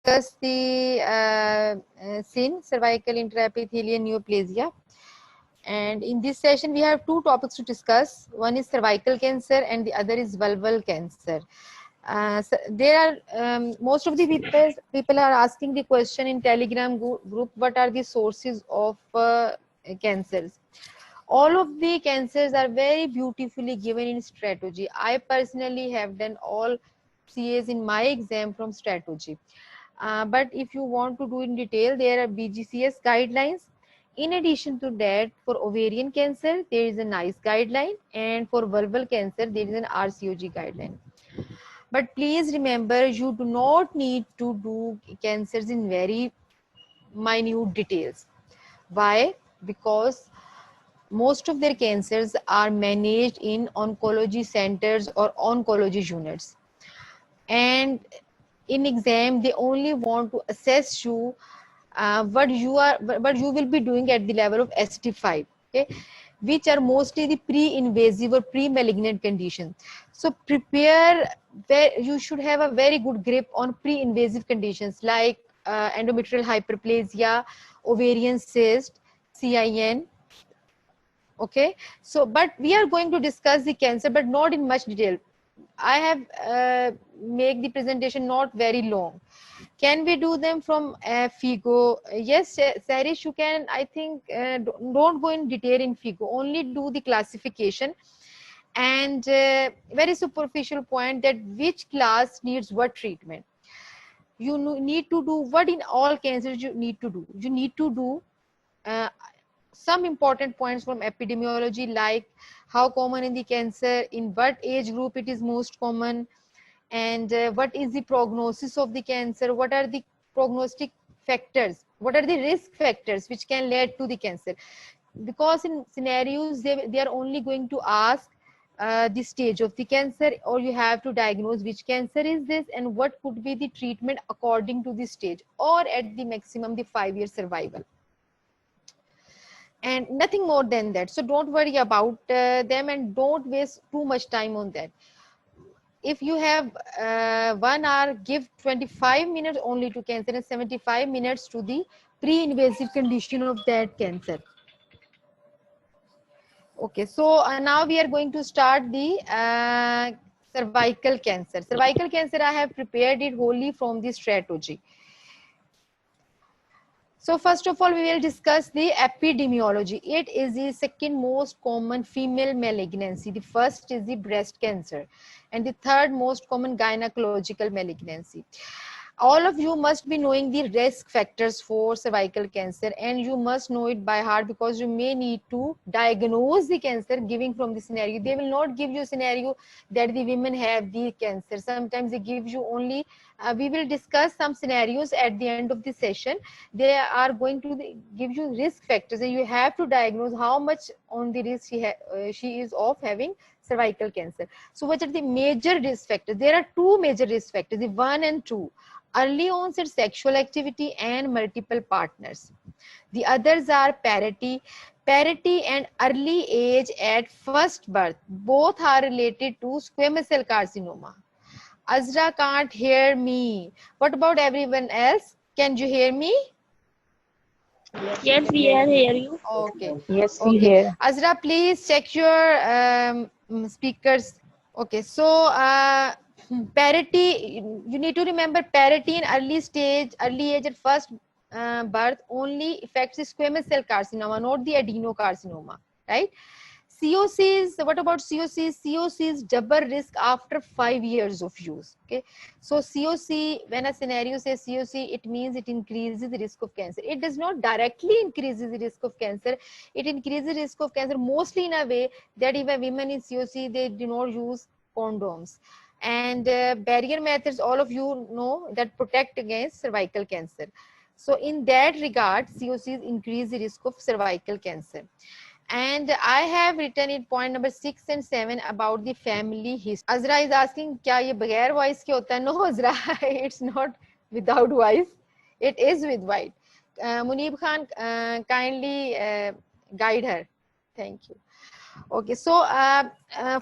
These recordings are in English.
discuss the SIN, cervical intraepithelial neoplasia. And in this session, we have two topics to discuss. One is cervical cancer and the other is vulval cancer. So there are most of the people are asking the question in Telegram group, what are the sources of cancers? All of the cancers are very beautifully given in strategy. I personally have done all CAs in my exam from strategy. But if you want to do in detail, there are BGCS guidelines. In addition to that, for ovarian cancer, there is a NICE guideline, and for vulval cancer, there is an RCOG guideline. But please remember, you do not need to do cancers in very minute details. Why? Because most of their cancers are managed in oncology centers or oncology units. And in exam, they only want to assess you what you will be doing at the level of ST5, okay, which are mostly the pre-invasive or pre-malignant conditions. So prepare, you should have a very good grip on pre-invasive conditions like endometrial hyperplasia, ovarian cyst, CIN. Okay, so but we are going to discuss the cancer, but not in much detail. I have make the presentation not very long. Can we do them from FIGO? Yes, Sarish, you can. I think don't go in detail in FIGO. Only do the classification and very superficial point that which class needs what treatment. You need to do what in all cancers you need to do. You need to do uh, some important points from epidemiology, like how common in the cancer, in what age group it is most common, and what is the prognosis of the cancer, what are the prognostic factors, what are the risk factors which can lead to the cancer. Because in scenarios, they are only going to ask the stage of the cancer, or you have to diagnose which cancer is this and what could be the treatment according to the stage, or at the maximum the 5-year survival, and nothing more than that. So don't worry about them and don't waste too much time on that. If you have 1 hour, give 25 minutes only to cancer and 75 minutes to the pre-invasive condition of that cancer. Okay, so now we are going to start the cervical cancer. Cervical cancer, I have prepared it wholly from the strategy. So first of all, we will discuss the epidemiology. It is the second most common female malignancy. The first is the breast cancer, and the third most common gynecological malignancy. All of you must be knowing the risk factors for cervical cancer, and you must know it by heart, because you may need to diagnose the cancer giving from the scenario. They will not give you a scenario that the women have the cancer. Sometimes they give you only, we will discuss some scenarios at the end of the session. They are going to give you risk factors, and you have to diagnose how much on the risk she is of having cervical cancer. So what are the major risk factors? There are two major risk factors, the 1 and 2. Early onset sexual activity and multiple partners. The others are parity and early age at first birth. Both are related to squamous cell carcinoma. Azra can't hear me. What about everyone else? Can you hear me? Yes, we are hear you. Okay. Yes, we Okay. hear. Azra, please check your speakers. Okay. So parity, you need to remember parity in early age at first birth only affects the squamous cell carcinoma, not the adenocarcinoma, right? COCs, what about COCs? COCs double risk after 5 years of use. Okay, so COC, when a scenario says COC, it means it increases the risk of cancer. It does not directly increase the risk of cancer. It increases the risk of cancer mostly in a way that if a woman is COC, they do not use condoms. And barrier methods, all of you know, that protect against cervical cancer. So in that regard, COCs increase the risk of cervical cancer. And I have written in point number 6 and 7 about the family history. Azra is asking, क्या ये बगैर voice के होता है? No, Azra, it's not without voice. It is with voice. Munib Khan, kindly guide her. Thank you. Okay, so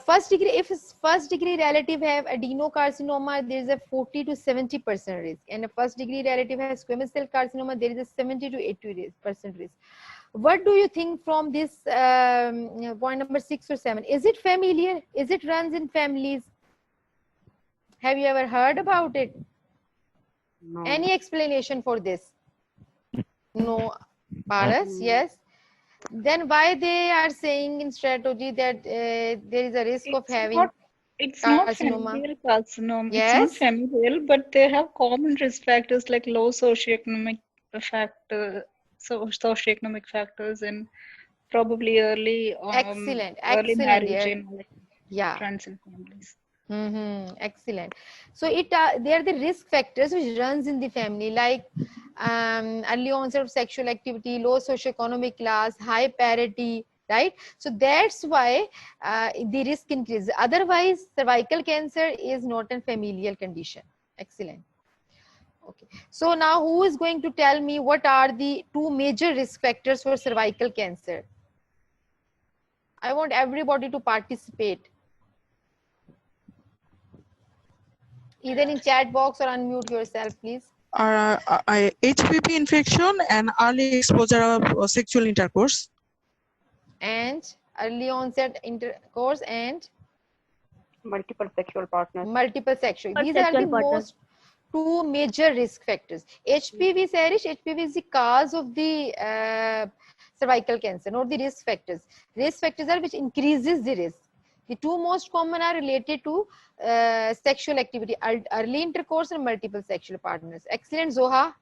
first degree, if first degree relative have adenocarcinoma, there is a 40 to 70% risk, and a first degree relative has squamous cell carcinoma, there is a 70 to 80% risk. What do you think from this point number 6 or 7? Is it familiar? Is it runs in families? Have you ever heard about it? No. Any explanation for this? No. Paras, yes. Then why they are saying in strategy that there is a risk of having It's not carcinoma? familial carcinoma. It's Yes. not familial, but they have common risk factors like low socioeconomic socioeconomic factors, and probably early Excellent. early Excellent, marriage dear. in like Yeah. trans in families. Excellent. So they are the risk factors which runs in the family, like early onset of sexual activity, low socioeconomic class, high parity, right? So that's why the risk increases. Otherwise, cervical cancer is not a familial condition. Excellent. Okay. So now who is going to tell me what are the 2 major risk factors for cervical cancer? I want everybody to participate. Either in chat box or unmute yourself, please. HPV infection and early exposure of sexual intercourse. And early onset intercourse and Multiple sexual partners. multiple sexual. These are the most 2 major risk factors. HPV, Sarish, HPV is the cause of the cervical cancer, not the risk factors. Risk factors are which increases the risk. The 2 most common are related to sexual activity, early intercourse and multiple sexual partners. Excellent, Zoha.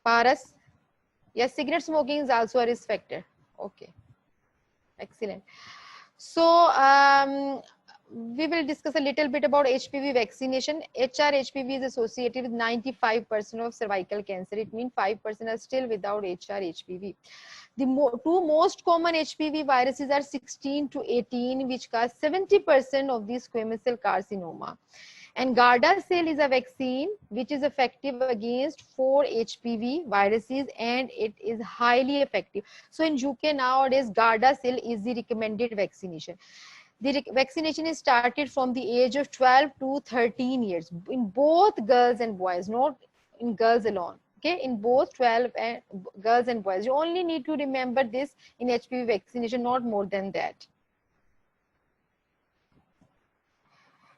Paras. Yes, cigarette smoking is also a risk factor. Okay. Excellent. So we will discuss a little bit about HPV vaccination. HR-HPV is associated with 95% of cervical cancer. It means 5% are still without HR-HPV. The 2 most common HPV viruses are 16 to 18, which cause 70% of the squamous cell carcinoma. And Gardasil is a vaccine which is effective against 4 HPV viruses, and it is highly effective. So in UK nowadays, Gardasil is the recommended vaccination. The vaccination is started from the age of 12 to 13 years in both girls and boys, not in girls alone. Okay, in both 12 and girls and boys. You only need to remember this in HPV vaccination, not more than that.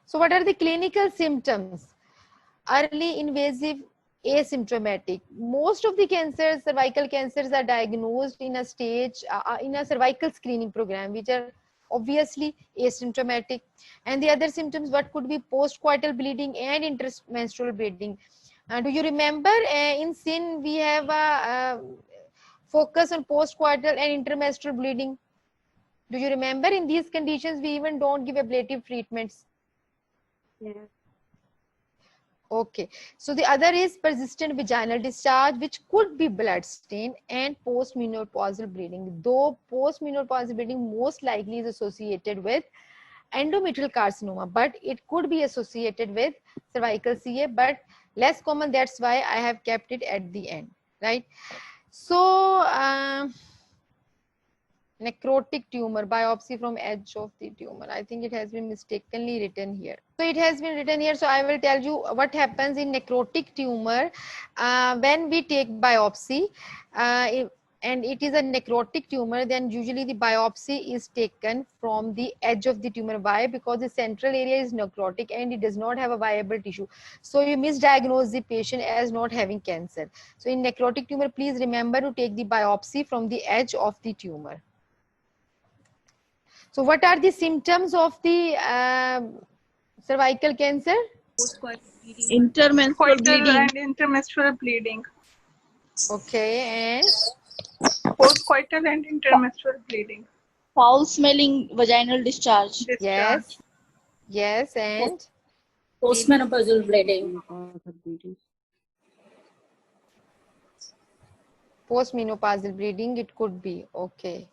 So what are the clinical symptoms? Early invasive, asymptomatic. Most of the cancers, cervical cancers, are diagnosed in a stage, in a cervical screening program, which are obviously asymptomatic. And the other symptoms, what could be postcoital bleeding and intermenstrual bleeding. Do you remember in SIN we have a focus on postcoital and intermenstrual bleeding? Do you remember in these conditions we even don't give ablative treatments? Yes. Okay, so the other is persistent vaginal discharge, which could be blood stain, and postmenopausal bleeding. Though postmenopausal bleeding most likely is associated with endometrial carcinoma, but it could be associated with cervical CA, but less common. That's why I have kept it at the end, right? So necrotic tumor, biopsy from edge of the tumor. I think it has been mistakenly written here. So it has been written here. So I will tell you what happens in necrotic tumor when we take biopsy. And it is a necrotic tumor, then usually the biopsy is taken from the edge of the tumor. Why? Because the central area is necrotic and it does not have a viable tissue. So you misdiagnose the patient as not having cancer. So in necrotic tumor, please remember to take the biopsy from the edge of the tumor. So what are the symptoms of the cervical cancer? Intermenstrual bleeding. And intermenstrual bleeding. Okay, and Postcoital and intermenstrual bleeding. Foul smelling vaginal discharge. Yes. Yes, and postmenopausal bleeding. Postmenopausal bleeding, it could be. Okay.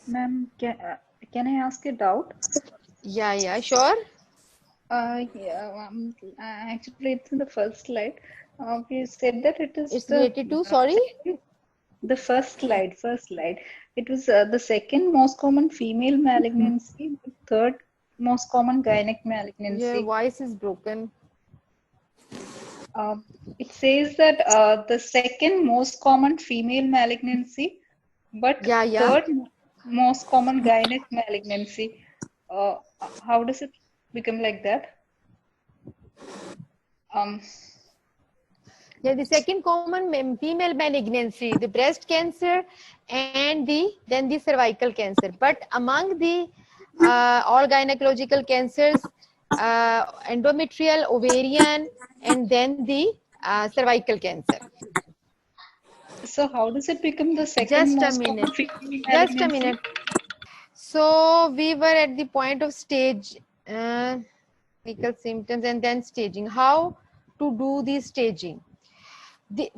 Ma'am, can I ask a doubt? Yeah, sure. Actually, it's in the first slide. We said that it is It's related to, sorry? The first slide. It was the second most common female malignancy, the third most common gynec Your malignancy. voice is broken. It says that the second most common female malignancy, but Yeah, yeah. third most common gynec malignancy. Uh, how does it become like that? Yeah, the second common female malignancy, the breast cancer and then the cervical cancer. But among the all gynecological cancers, endometrial, ovarian, and then the cervical cancer. So how does it become the second Just a most common minute. female Just a malignancy? minute. So we were at the point of stage, clinical symptoms, and then staging. How to do the staging?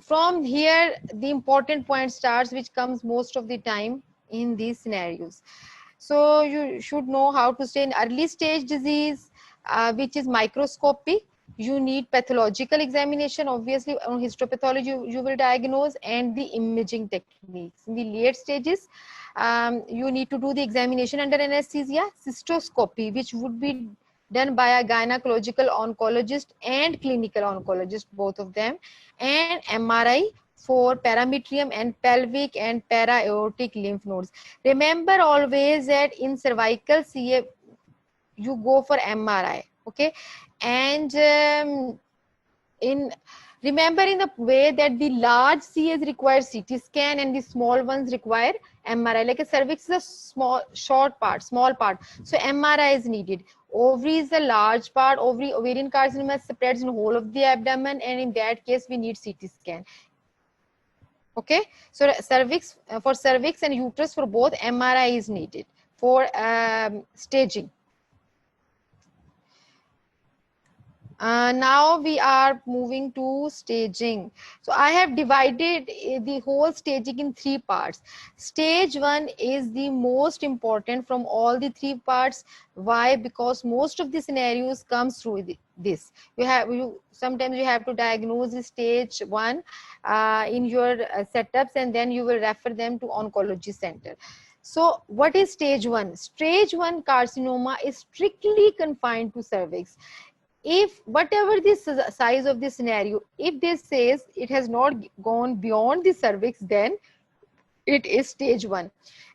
From here, the important point starts, which comes most of the time in these scenarios. So you should know how to stay in early stage disease, which is microscopic. You need pathological examination. Obviously, on histopathology, you will diagnose, and the imaging techniques. In the late stages, you need to do the examination under anesthesia, cystoscopy, which would be done by a gynecological oncologist and clinical oncologist, both of them, and MRI for parametrium and pelvic and para-aortic lymph nodes. Remember always that in cervical CA, you go for MRI, okay? And remember in the way that the large CAs require CT scan and the small ones require MRI. Like a cervix is a small part. So MRI is needed. Ovary is a large part. Ovarian carcinoma spreads in the whole of the abdomen, and in that case, we need CT scan. Okay, so cervix for cervix and uterus for both, MRI is needed for staging. Now we are moving to staging. So I have divided the whole staging in 3 parts. Stage 1 is the most important from all the 3 parts. Why? Because most of the scenarios comes through this. Sometimes you have to diagnose the stage 1 in your setups, and then you will refer them to oncology center. So what is stage 1? Stage 1 carcinoma is strictly confined to cervix. If whatever the size of the scenario, if this says it has not gone beyond the cervix, then it is stage 1.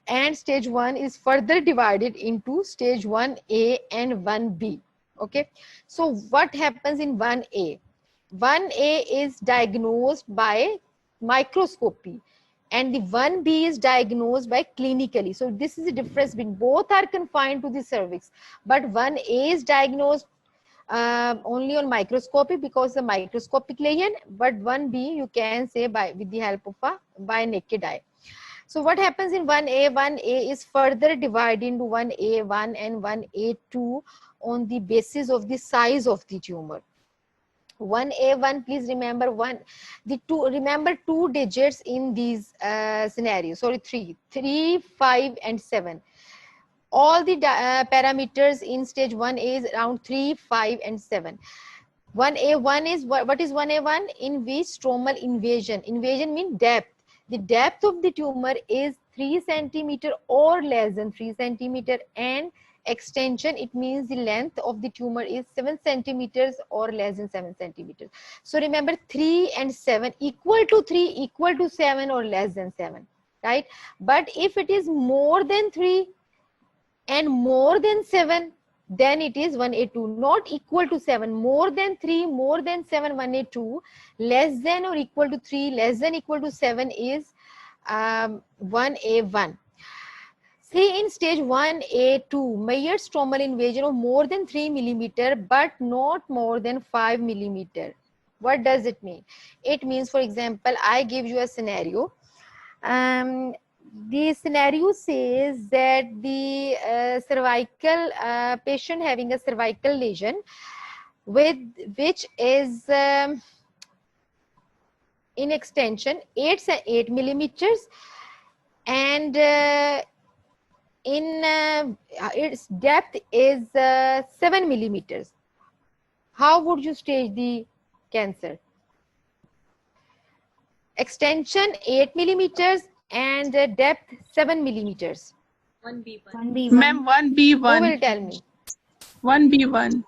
And stage 1 is further divided into stage 1A and 1B. Okay, so what happens in 1A? 1A is diagnosed by microscopy, and the 1B is diagnosed by clinically. So this is the difference between both are confined to the cervix, but 1A is diagnosed only on microscopy because the microscopic lesion, but 1B you can say with the help of by naked eye. So what happens in 1A? 1A is further divided into 1A1 and 1A2 on the basis of the size of the tumor. 1A1, please remember remember 2 digits in these scenarios. Sorry, 3, 5 and 7. All the parameters in stage 1A is around 3, 5 and 7. 1A1 is what is 1A1? In which stromal invasion. Invasion means depth. The depth of the tumor is 3 centimeter or less than 3 centimeter, and extension, it means the length of the tumor is 7 centimeters or less than 7 centimeters. So remember 3 and 7, equal to 3, equal to 7 or less than 7, right? But if it is more than 3 and more than 7, then it is 1A2, not equal to 7. More than 3, more than 7, 1A2. Less than or equal to 3, less than equal to 7 is 1A1. See, in stage 1A2, measured stromal invasion of more than 3 millimeter, but not more than 5 millimeter. What does it mean? It means, for example, I give you a scenario. The scenario says that the cervical patient having a cervical lesion which is in extension 8 millimeters, and in its depth is 7 millimeters. How would you stage the cancer? Extension 8 millimeters, and depth 7 millimeters. 1B1. 1B1. Ma'am, Who 1B1. will tell me? 1B1.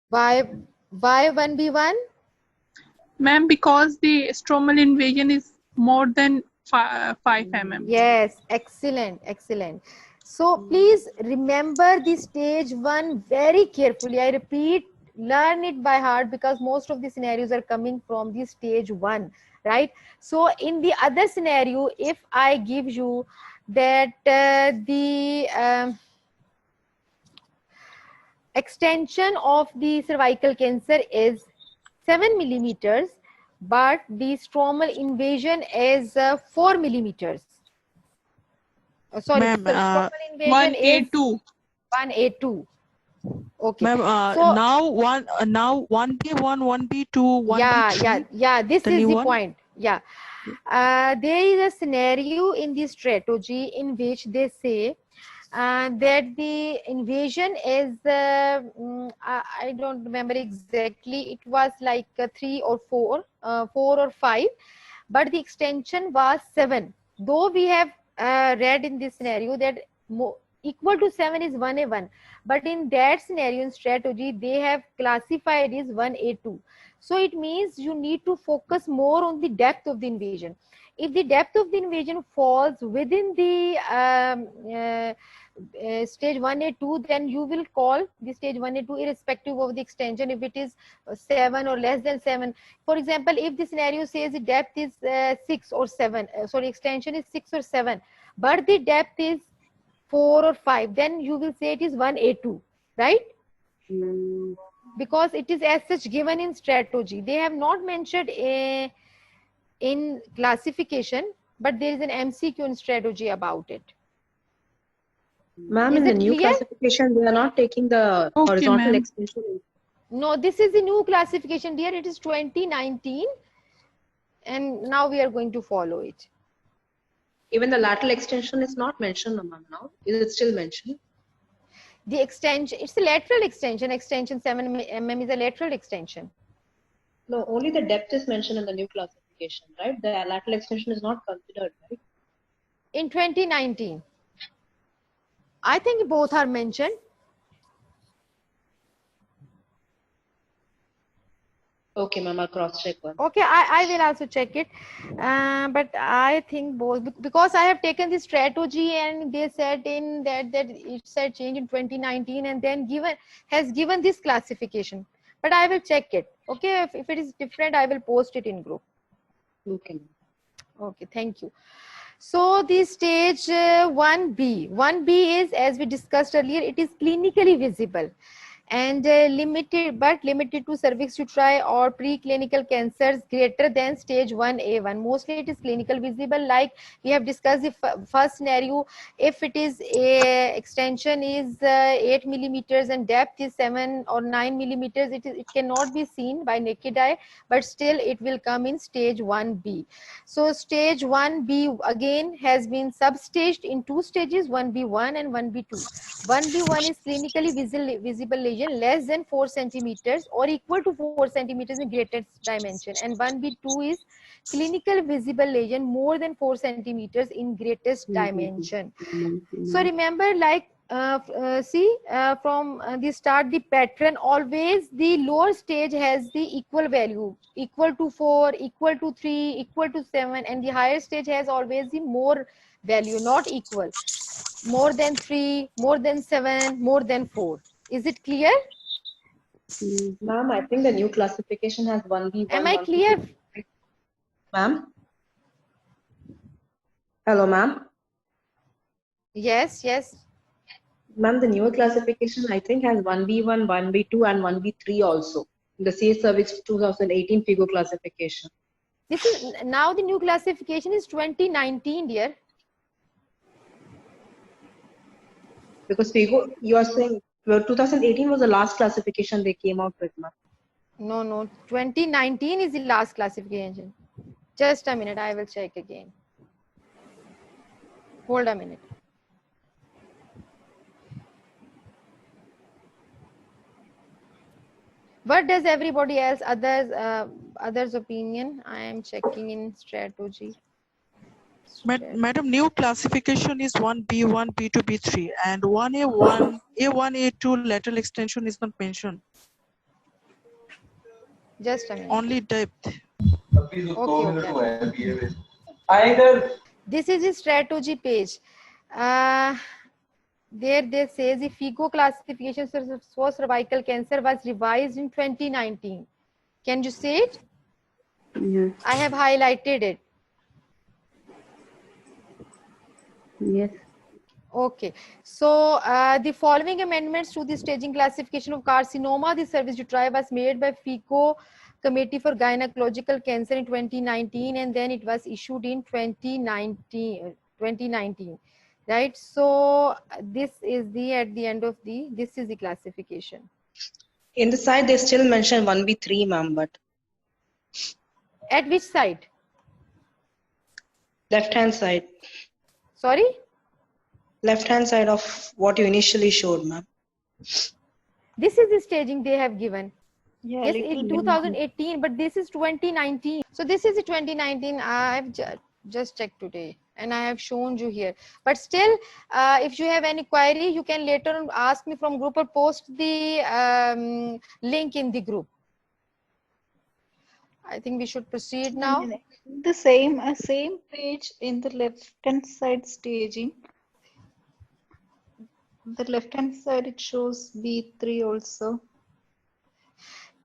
Why 1B1? Ma'am, because the stromal invasion is more than 5 mm. Yes, excellent, excellent. So please remember the stage 1 very carefully. I repeat, learn it by heart because most of the scenarios are coming from the stage 1, right? So in the other scenario, if I give you that the extension of the cervical cancer is 7 millimeters, but the stromal invasion is 4 millimeters. Sorry, Ma'am, stromal invasion is 1A2. 1A2. Okay. ma'am, So now 1B1, 1B2, yeah, 1B3. yeah. This The is new the one? point. Yeah. There is a scenario in the strategy in which they say that the invasion is I don't remember exactly. It was like 3 or 4, 4 or 5, but the extension was 7. Though we have read in this scenario that equal to 7 is 1A1, but in that scenario in strategy they have classified as 1A2. So it means you need to focus more on the depth of the invasion. If the depth of the invasion falls within the stage 1A2, then you will call the stage 1A2 irrespective of the extension, if it is 7 or less than 7. For example, if the scenario says the depth is 6 or 7, sorry, extension is 6 or 7, but the depth is 4 or 5, then you will say it is 1A2, right? Because it is as such given in strategy. They have not mentioned in classification, but there is an MCQ in strategy about it. Ma'am, Is in the it new clear? classification, they are not taking the Okay, horizontal ma'am. extension. No, this is the new classification, dear. It is 2019, and now we are going to follow it. Even the lateral extension is not mentioned, ma'am, now. Is it still mentioned? The extension, it's a lateral extension. Extension 7 mm is a lateral extension. No, only the depth is mentioned in the new classification, right? The lateral extension is not considered, right? In 2019, I think both are mentioned. Okay, ma'am, I'll cross-check one. Okay, I will also check it. But I think both, because I have taken this strategy and they said in that it said change in 2019 and then has given this classification. But I will check it. Okay, if it is different, I will post it in group. Okay, ma'am. Okay, thank you. So the stage 1B. 1B is, as we discussed earlier, it is clinically visible and limited to cervix uteri or preclinical cancers greater than stage 1A1. Mostly it is clinical visible, like we have discussed the first scenario. If it is a extension is 8 millimeters and depth is 7 or 9 millimeters, it cannot be seen by naked eye, but still it will come in stage 1B. So stage 1B again has been substaged in 2 stages, 1B1 and 1B2. 1B1 is clinically visible lesion less than 4 centimeters or equal to 4 centimeters in greatest dimension, and 1B2 is clinical visible lesion more than 4 centimeters in greatest dimension. So remember, like from the start, the pattern always the lower stage has the equal value, equal to 4, equal to 3, equal to 7, and the higher stage has always the more value, not equal. More than 3, more than 7, more than 4. Is it clear? Ma'am, I think the new classification has 1B1. Am I clear? Ma'am? Hello, ma'am? Yes, yes. Ma'am, the newer classification, I think, has 1B1, 1B2, and 1B3 also. The CS Cervix 2018 FIGO classification. This is now the new classification is 2019, dear. Because FIGO, you are saying, well, 2018 was the last classification they came out with, ma'am. No, 2019 is the last classification. Just a minute, I will check again. Hold a minute. What does everybody else, others opinion? I am checking in strategy. Madam, new classification is 1B1, B2, B3, and 1A1, A1, A2 lateral extension is not mentioned. Just a minute. Only depth. Okay. This is the strategy page. There they says the FIGO classification for cervical cancer was revised in 2019. Can you see it? Yes. I have highlighted it. Yes. Okay. So the following amendments to the staging classification of carcinoma, the service to try was made by FIGO Committee for Gynecological Cancer in 2019, and then it was issued in 2019. Right. So this is the at the end of the this is the classification. In the side, they still mention 1B3, ma'am, but At which side? left-hand side. Sorry. Left-hand side of what you initially showed, ma'am. This is the staging they have given. Yeah, Yes, little in bit. 2018, but this is 2019. So this is the 2019. I've just checked today, and I have shown you here. But still, if you have any query, you can later on ask me from group or post the link in the group. I think we should proceed now. The same page in the left-hand side staging. The left-hand side it shows B3 also.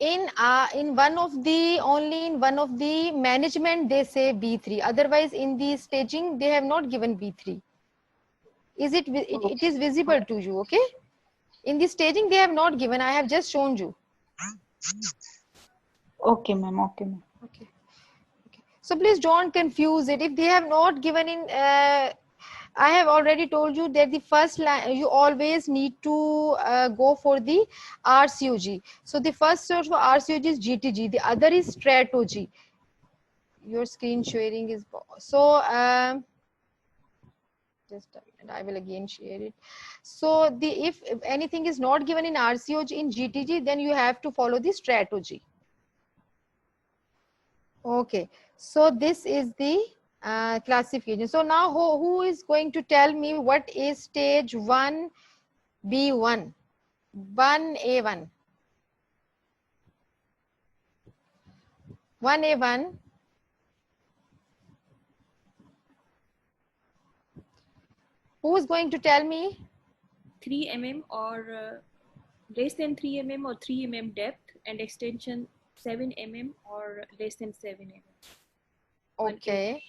In one of the only in one of the management they say B3. Otherwise, in the staging they have not given B3. Is it is visible to you? Okay. In the staging they have not given. I have just shown you. Okay, ma'am. Okay, ma'am. Okay. So please don't confuse it. If they have not given in, I have already told you that the first line you always need to go for the RCOG. So the first source for RCOG is GTG. The other is strategy. Your screen sharing is so. Just a minute, I will again share it. So if anything is not given in RCOG in GTG, then you have to follow the strategy. Okay, so this is the classification. So now who is going to tell me what is stage 1B1, 1A1? 1A1. Who is going to tell me? 3 mm or less than 3 mm or 3 mm depth, and extension 7 mm or less than 7 mm. Okay.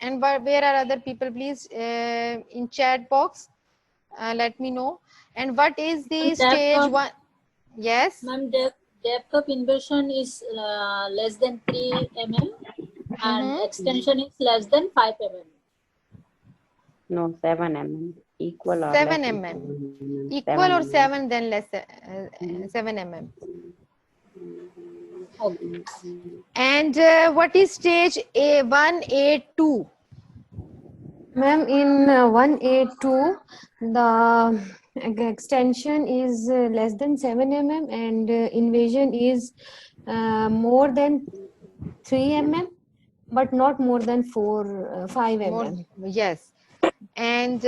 And where are other people? Please in chat box let me know. And what is the And stage 1? Yes. Ma'am, depth of inversion is less than 3 mm and extension is less than 5 mm. No, 7 mm. Equal or 7 less mm. than Equal or 7 7 then less 7 mm. Okay. And what is stage A1, A2? Ma'am, in 1A2, the extension is less than 7 mm and invasion is more than 3 mm, but not more than 5 mm. Yes. And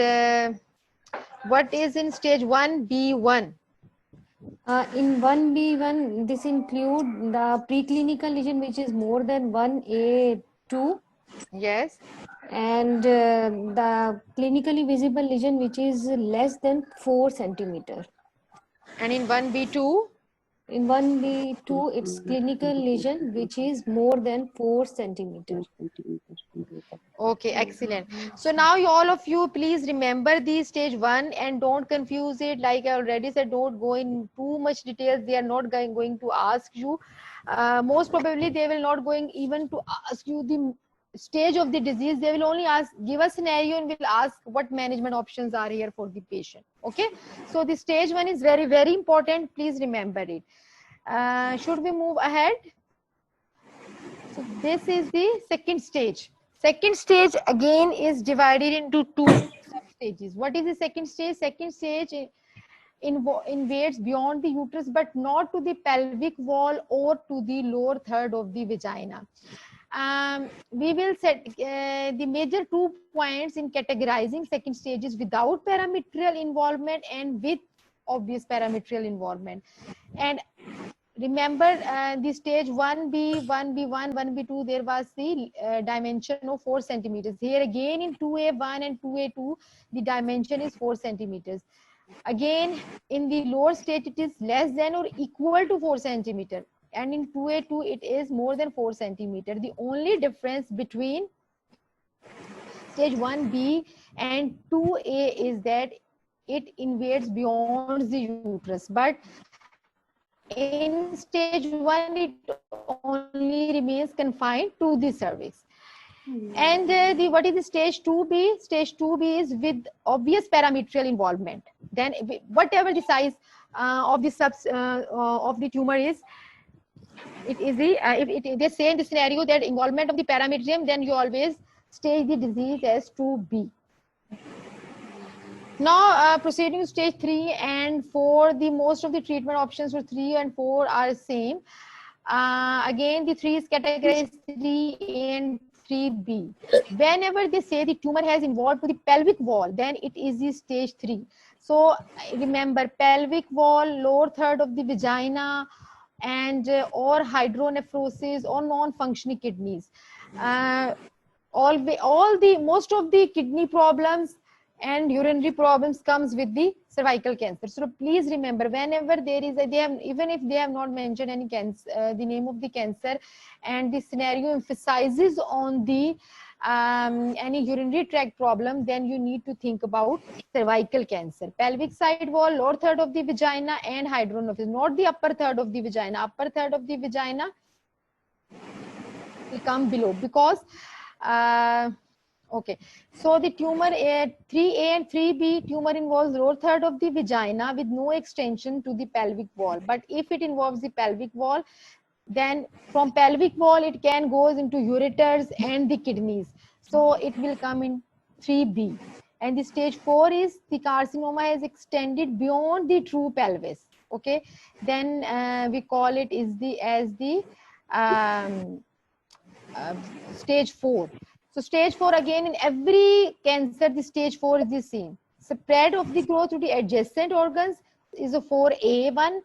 what is in stage 1B1? In 1B1, this include the preclinical lesion which is more than 1A2. Yes. And the clinically visible lesion which is less than 4 centimeter. And in 1B2? In 1B2, it's clinical lesion which is more than 4 centimeter. Okay, excellent. So now all of you please remember the stage 1 and don't confuse it. Like I already said, don't go in too much details. They are not going to ask you. Most probably they will not going even to ask you the stage of the disease. They will only give a scenario and will ask what management options are here for the patient. Okay, so the stage 1 is very, very important. Please remember it. Should we move ahead? So this is the second stage. Second stage again is divided into 2 sub stages. What is the second stage? Second stage invades beyond the uterus, but not to the pelvic wall or to the lower third of the vagina. We will set the major 2 points in categorizing second stages without parametrial involvement and with obvious parametrial involvement. And remember the stage 1B, 1B1, 1B2, there was the dimension of 4 centimeters. Here again in 2A1 and 2A2, the dimension is 4 centimeters. Again, in the lower stage, it is less than or equal to 4 centimeter. And in 2A2, it is more than 4 centimeter. The only difference between stage 1B and 2A is that it invades beyond the uterus. But in stage 1, it only remains confined to the cervix. And what is the stage 2B? Stage 2B is with obvious parametrial involvement. Then whatever the size of the tumor is, it is the if they say in the scenario that involvement of the parametrium, then you always stage the disease as 2B. Now proceeding to stage 3 and 4, the most of the treatment options for 3 and 4 are same. Again, the 3 is categorized 3A and 3B. Whenever they say the tumor has involved to the pelvic wall, then it is the stage 3. So remember, pelvic wall, lower third of the vagina, and or hydronephrosis or non-functioning kidneys. Most of the kidney problems and urinary problems comes with the cervical cancer. So please remember, whenever there is even if they have not mentioned any cancer, the name of the cancer, and the scenario emphasizes on the any urinary tract problem, then you need to think about cervical cancer. Pelvic side wall, lower third of the vagina, and hydronephrosis, not the upper third of the vagina. Upper third of the vagina will come below because okay, so the tumor 3A and 3B, tumor involves lower third of the vagina with no extension to the pelvic wall. But if it involves the pelvic wall, then from pelvic wall it can goes into ureters and the kidneys. So it will come in 3B. And the stage 4 is the carcinoma has extended beyond the true pelvis. Okay, then we call it as the stage 4. So stage 4, again, in every cancer, the stage 4 is the same. Spread of the growth to the adjacent organs is a 4A1,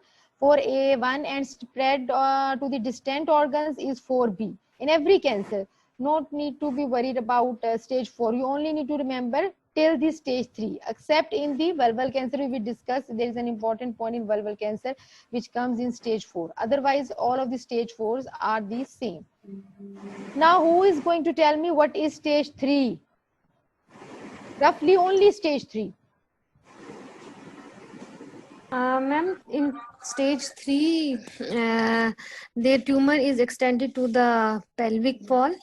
and spread to the distant organs is 4B. In every cancer, not need to be worried about stage 4. You only need to remember till the stage 3. Except in the vulval cancer, we will discuss. There is an important point in vulval cancer which comes in stage 4. Otherwise, all of the stage 4s are the same. Now, who is going to tell me what is stage 3? Roughly only stage 3. Ma'am, in stage 3, their tumor is extended to the pelvic wall.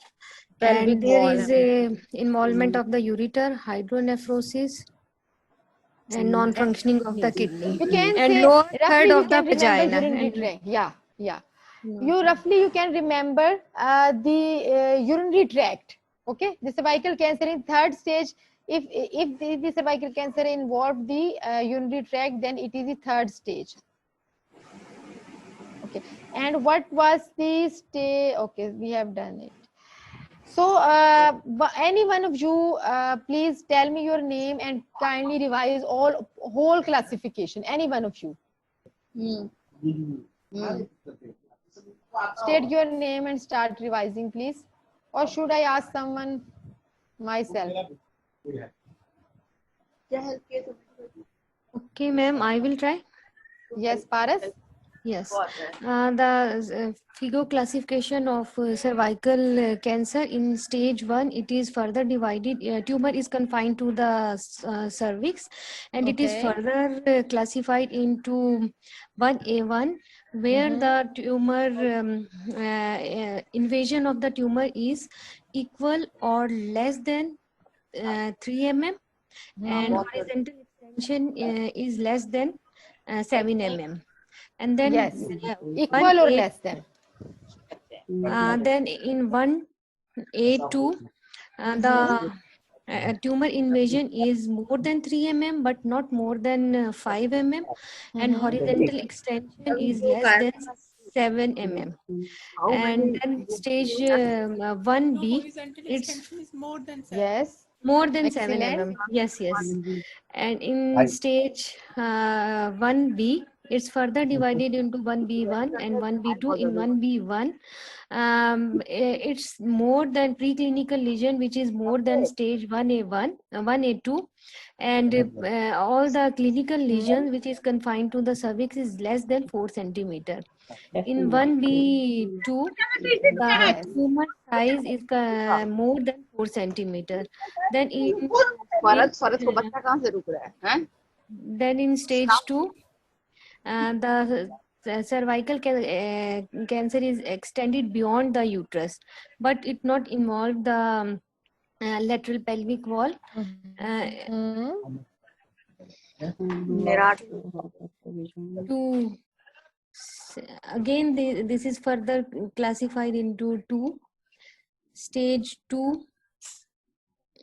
And there is a involvement of the ureter, hydronephrosis, and non-functioning of the kidney. You can and say lower roughly third you of the can remember vagina. urinary tract. Yeah. You can remember the urinary tract. Okay, the cervical cancer in third stage. If the cervical cancer involved the urinary tract, then it is the third stage. Okay, and what was the stage? Okay, we have done it. So any one of you, please tell me your name and kindly revise whole classification. Any one of you. State your name and start revising, please. Or should I ask someone myself? Okay, ma'am, I will try. Yes, Paras? Yes. The FIGO classification of cervical cancer in stage 1, it is further divided. Tumor is confined to the cervix, and it is further classified into 1A1, where the tumor invasion of the tumor is equal or less than 3 mm, and horizontal extension is less than 7 mm. And then yes, equal or less than. Then in 1A2, the tumor invasion is more than 3 mm but not more than 5 mm, and horizontal extension is less than 7 mm. And then stage 1B, Horizontal it's extension is more than 7. Yes. more than 7 Excellent. mm. Yes, yes. And in stage 1B, it's further divided into 1B1 and 1B2. In 1B1, it's more than preclinical lesion, which is more than stage 1A1, 1A2, and all the clinical lesions, which is confined to the cervix, is less than 4 centimeter. In 1B2, the tumor size is more than 4 centimeter. Then in then in stage 2, the cervical cancer is extended beyond the uterus, but it not involve the lateral pelvic wall. To again, this is further classified into 2. Stage 2.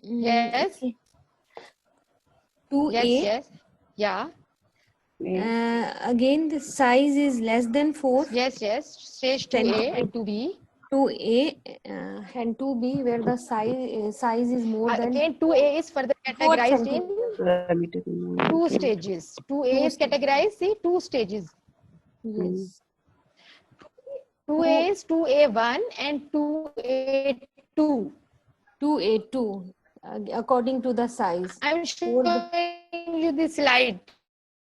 Yes. 2A. Yes. Yeah. Again, the size is less than 4. Yes. Stage 2A and 2B. 2A and 2B, where the size is more than Again, 2A is further 4 categorized in centimeter. 2 stages. 2A is categorized, see, 2 stages. Yes. 2A is 2A1 and 2A2. 2A2, according to the size. I'm showing you the slide.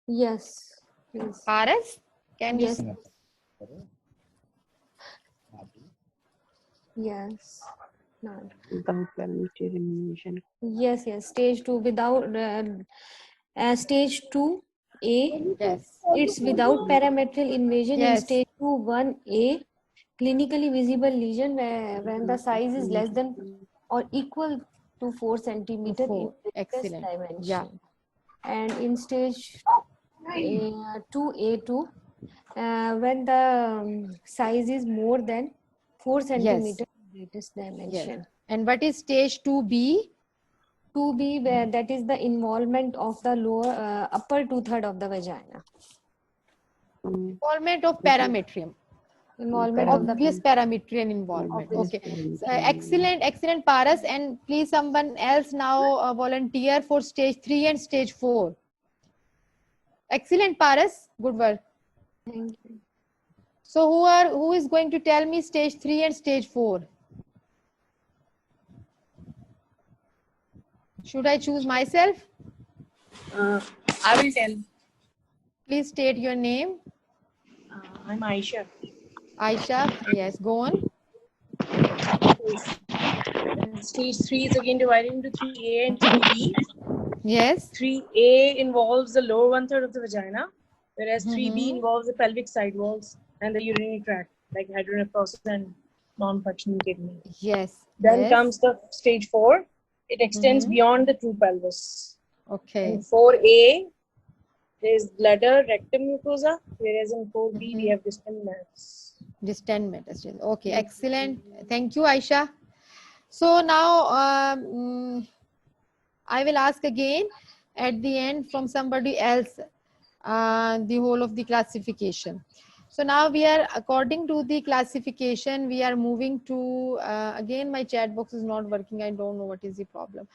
Yes. Please. Paras, can you Yes. see? Yes. No. Without parameter elimination. Yes. Stage 2 without stage 2A. Yes. It's without parametrial invasion. In Yes. stage 2, 1A, clinically visible lesion when the size is less than or equal to 4 centimeter in Excellent. dimension. Yeah. And in stage 2A2, when the size is more than 4 centimeter greatest dimension. Yes. And what is stage 2B? 2B, where that is the involvement of the lower upper 2/3 of the vagina. Involvement of parametrium. Involvement of the Obvious parametrian involvement. Okay. So, excellent, Paras. And please, someone else now volunteer for stage 3 and stage 4. Excellent, Paras. Good work. Thank you. So, who is going to tell me stage 3 and stage 4? Should I choose myself? I will tell. Please state your name. I'm Aisha. Aisha, yes, go on. Stage 3 is again divided into 3A and 3B. Yes. 3A involves the lower 1/3 of the vagina, whereas 3B involves the pelvic side walls and the urinary tract, like hydronephrosis and non-functioning kidney. Yes. Then comes the stage 4. It extends beyond the true pelvis. Okay. In 4A, there is bladder, rectum mucosa, whereas in 4B, we have distant mass. Distant metastasis. Okay, excellent. Thank you, Aisha. So now I will ask again at the end from somebody else the whole of the classification. So now we are, according to the classification, we are moving to, again, my chat box is not working. I don't know what is the problem.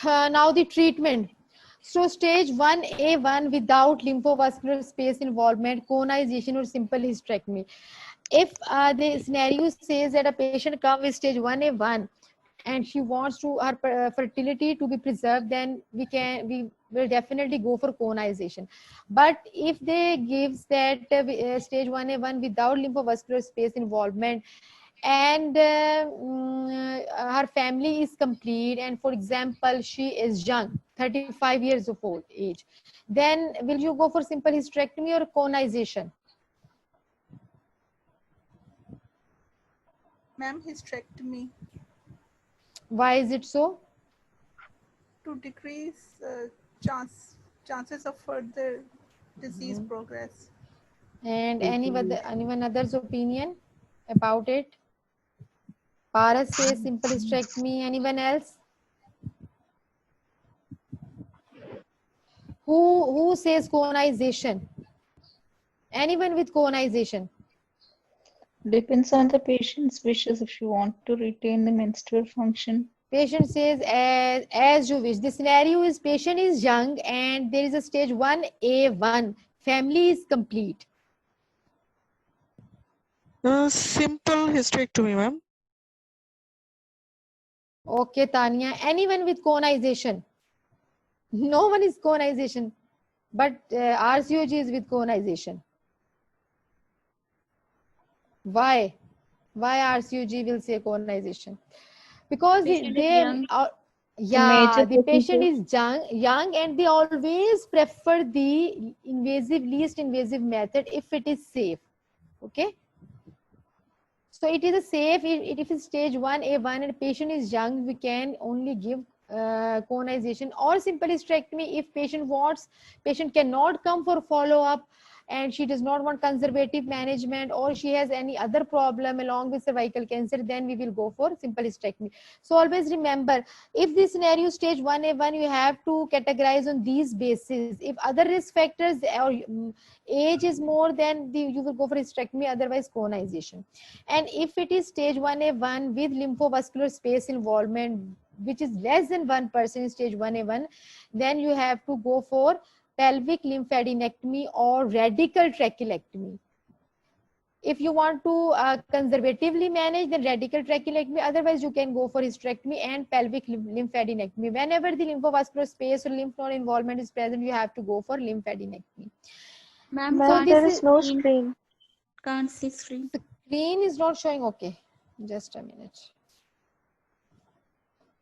Now the treatment. So stage 1A1 without lymphovascular space involvement, conization or simple hysterectomy. If the scenario says that a patient comes with stage 1A1 and she wants to her fertility to be preserved, then we will definitely go for conization. But if they gives that stage 1A1 without lymphovascular space involvement, and her family is complete, and for example she is young, 35 years of old age, then will you go for simple hysterectomy or conization? Ma'am, hysterectomy Why is it so? to decrease chances of further disease progress. And anyone other's opinion about it? Paras says simple hysterectomy. Anyone else? Who says conization? Anyone with conization? Depends on the patient's wishes if you want to retain the menstrual function. Patient says as you wish. The scenario is patient is young and there is a stage 1A1. Family is complete. Simple hysterectomy, ma'am. Okay, Tanya. Anyone with conization? No one is conization, but RCOG is with conization. Why? Why RCOG will say conization? Because Patient is they young. yeah, Major the patient procedure. is young, and they always prefer the least invasive method if it is safe. Okay. So it is a safe, if it's stage 1A1 and patient is young, we can only give conization or simple hysterectomy. If patient cannot come for follow-up and she does not want conservative management, or she has any other problem along with cervical cancer, then we will go for simple hysterectomy. So always remember, if the scenario stage 1A1, you have to categorize on these bases. If other risk factors or age is more, then you will go for hysterectomy, otherwise conization. And if it is stage 1A1 with lymphovascular space involvement, which is less than 1% in stage 1A1, then you have to go for pelvic lymphadenectomy or radical trachelectomy. If you want to conservatively manage, then radical trachelectomy. Otherwise, you can go for hysterectomy and pelvic lymphadenectomy. Whenever the lymphovascular space or lymph node involvement is present, you have to go for lymphadenectomy. Ma'am, So there this is no screen. Can't see screen. Screen is not showing. Okay, just a minute.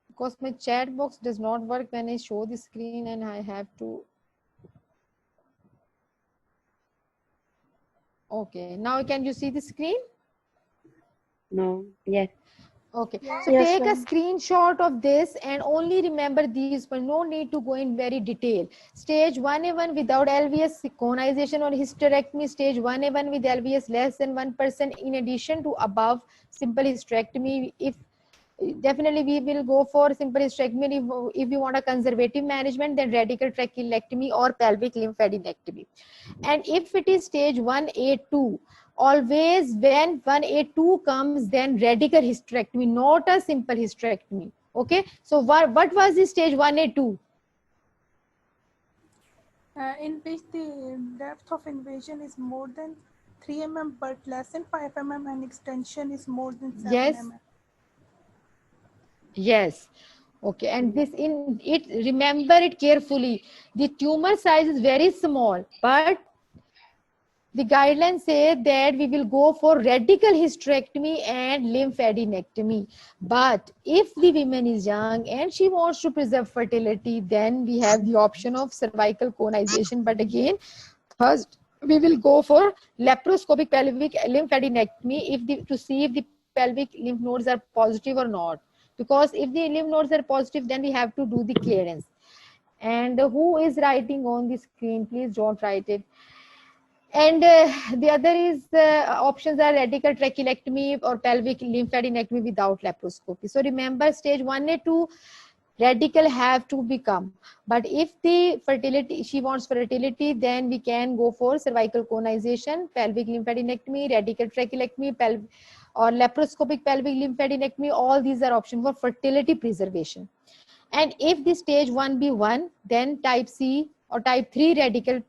Because my chat box does not work when I show the screen, and I have to. Okay, now can you see the screen? No. Yes. Okay, so Yes, take a ma'am. screenshot of this and only remember these, but no need to go in very detail. Stage 1A1 without LVS conization or hysterectomy. Stage 1A1 with LVS less than 1%. In addition to above, simple hysterectomy. If definitely we will go for simple hysterectomy. If you want a conservative management, then radical trachelectomy or pelvic lymphadenectomy. And if it is stage 1A2, always when 1A2 comes, then radical hysterectomy, not a simple hysterectomy. Okay, so what was the stage 1A2? In which the depth of invasion is more than 3 mm but less than 5 mm and extension is more than 7 Yes. mm. Yes. Okay, and this in it, remember it carefully. The tumor size is very small, but the guidelines say that we will go for radical hysterectomy and lymphadenectomy. But if the woman is young and she wants to preserve fertility, then we have the option of cervical conization. But again, first we will go for laparoscopic pelvic lymphadenectomy to see if the pelvic lymph nodes are positive or not. Because if the lymph nodes are positive, then we have to do the clearance. And who is writing on the screen? Please don't write it. And the other is options are radical trachelectomy or pelvic lymphadenectomy without laparoscopy. So remember, stage 1A2 radical have to become. But if the fertility, she wants fertility, then we can go for cervical conization, pelvic lymphadenectomy, radical trachelectomy, or laparoscopic pelvic lymphadenectomy. All these are options for fertility preservation. And if the stage 1B1, then type C or type 3 radical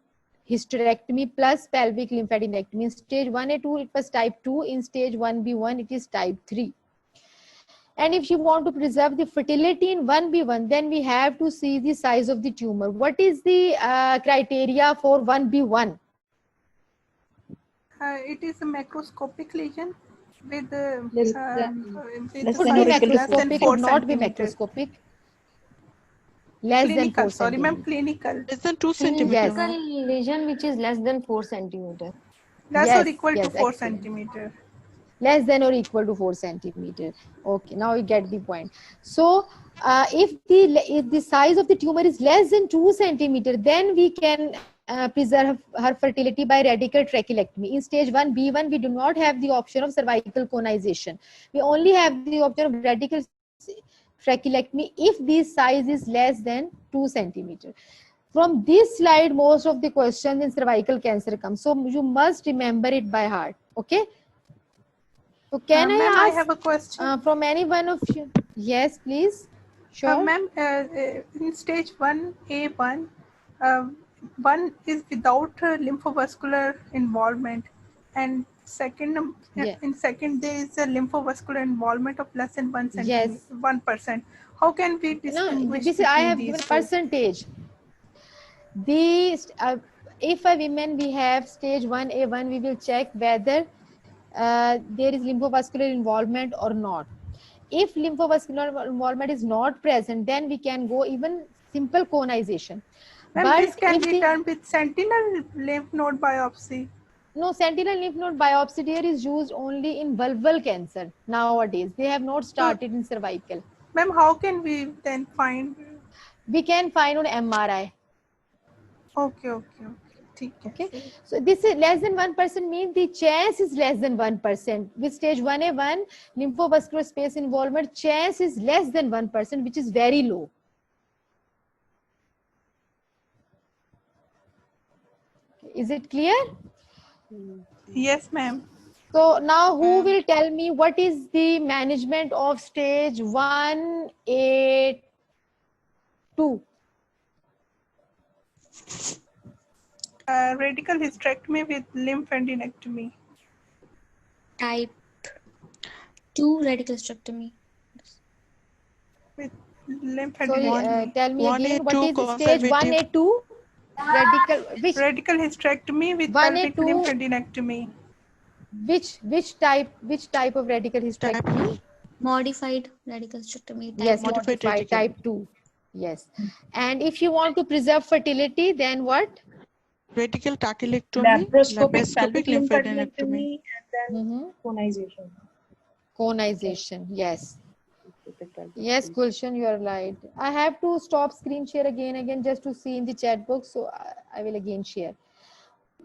hysterectomy plus pelvic lymphadenectomy. In stage 1A2, it was type 2. In stage 1B1, it is type 3. And if you want to preserve the fertility in 1B1, then we have to see the size of the tumor. What is the criteria for 1B1? It is a macroscopic lesion with the Less Could be macroscopic, could not be macroscopic. Less than 4 Sorry, ma'am, centimeters. clinical. Less than 2 centimeters. Clinical lesion which is less than 4 centimeter. Less Yes, or equal yes, to 4 excellent. centimeter. Less than or equal to 4 centimeter. Okay, now you get the point. So if the size of the tumor is less than 2 centimeter, then we can preserve her fertility by radical trachelectomy. In stage 1B1, we do not have the option of cervical conization. We only have the option of radical trachelectomy if the size is less than 2 centimeters. From this slide, most of the questions in cervical cancer come. So you must remember it by heart. Okay. So can Ma'am, I I ask have a question. from any one of you? Yes, please. Sure. Ma'am, in stage 1A1, one is without lymphovascular involvement, and Yeah. in second there is a lymphovascular involvement of less than 1 centimeter, Yes. 1%. How can we No, distinguish this is I between have these given two? percentage. These if a women we have stage 1A1, we will check whether there is lymphovascular involvement or not. If lymphovascular involvement is not present, then we can go even simple conization. Ma'am, But this can if be the done with sentinel lymph node biopsy. no, sentinel lymph node biopsy there is used only in vulval cancer nowadays. They have not started in cervical. Ma'am, how can we then find? We can find on MRI. Okay. Okay, so this is less than 1% means the chance is less than 1%. With stage 1A1 lymphovascular space involvement, chance is less than 1%, which is very low. Is it clear? Yes, ma'am. So now who will tell me what is the management of stage 1A2? Radical hysterectomy with lymphadenectomy. Type 2 radical hysterectomy. With So lymphadenectomy. tell me again, what 1A2 is stage conservative. 1A2? Radical hysterectomy with 1A2 pelvic lymphadenectomy. Which type of radical hysterectomy? Modified radical hysterectomy. Type Yes, 2. modified type 2. Yes. And if you want to preserve fertility, then what? Radical trachelectomy, Laparoscopic laparoscopic pelvic lymphadenectomy. lymphadenectomy, and then conization. Conization, yes. Yes, Gulshan, you are right. I have to stop screen share again just to see in the chat box. So I will again share.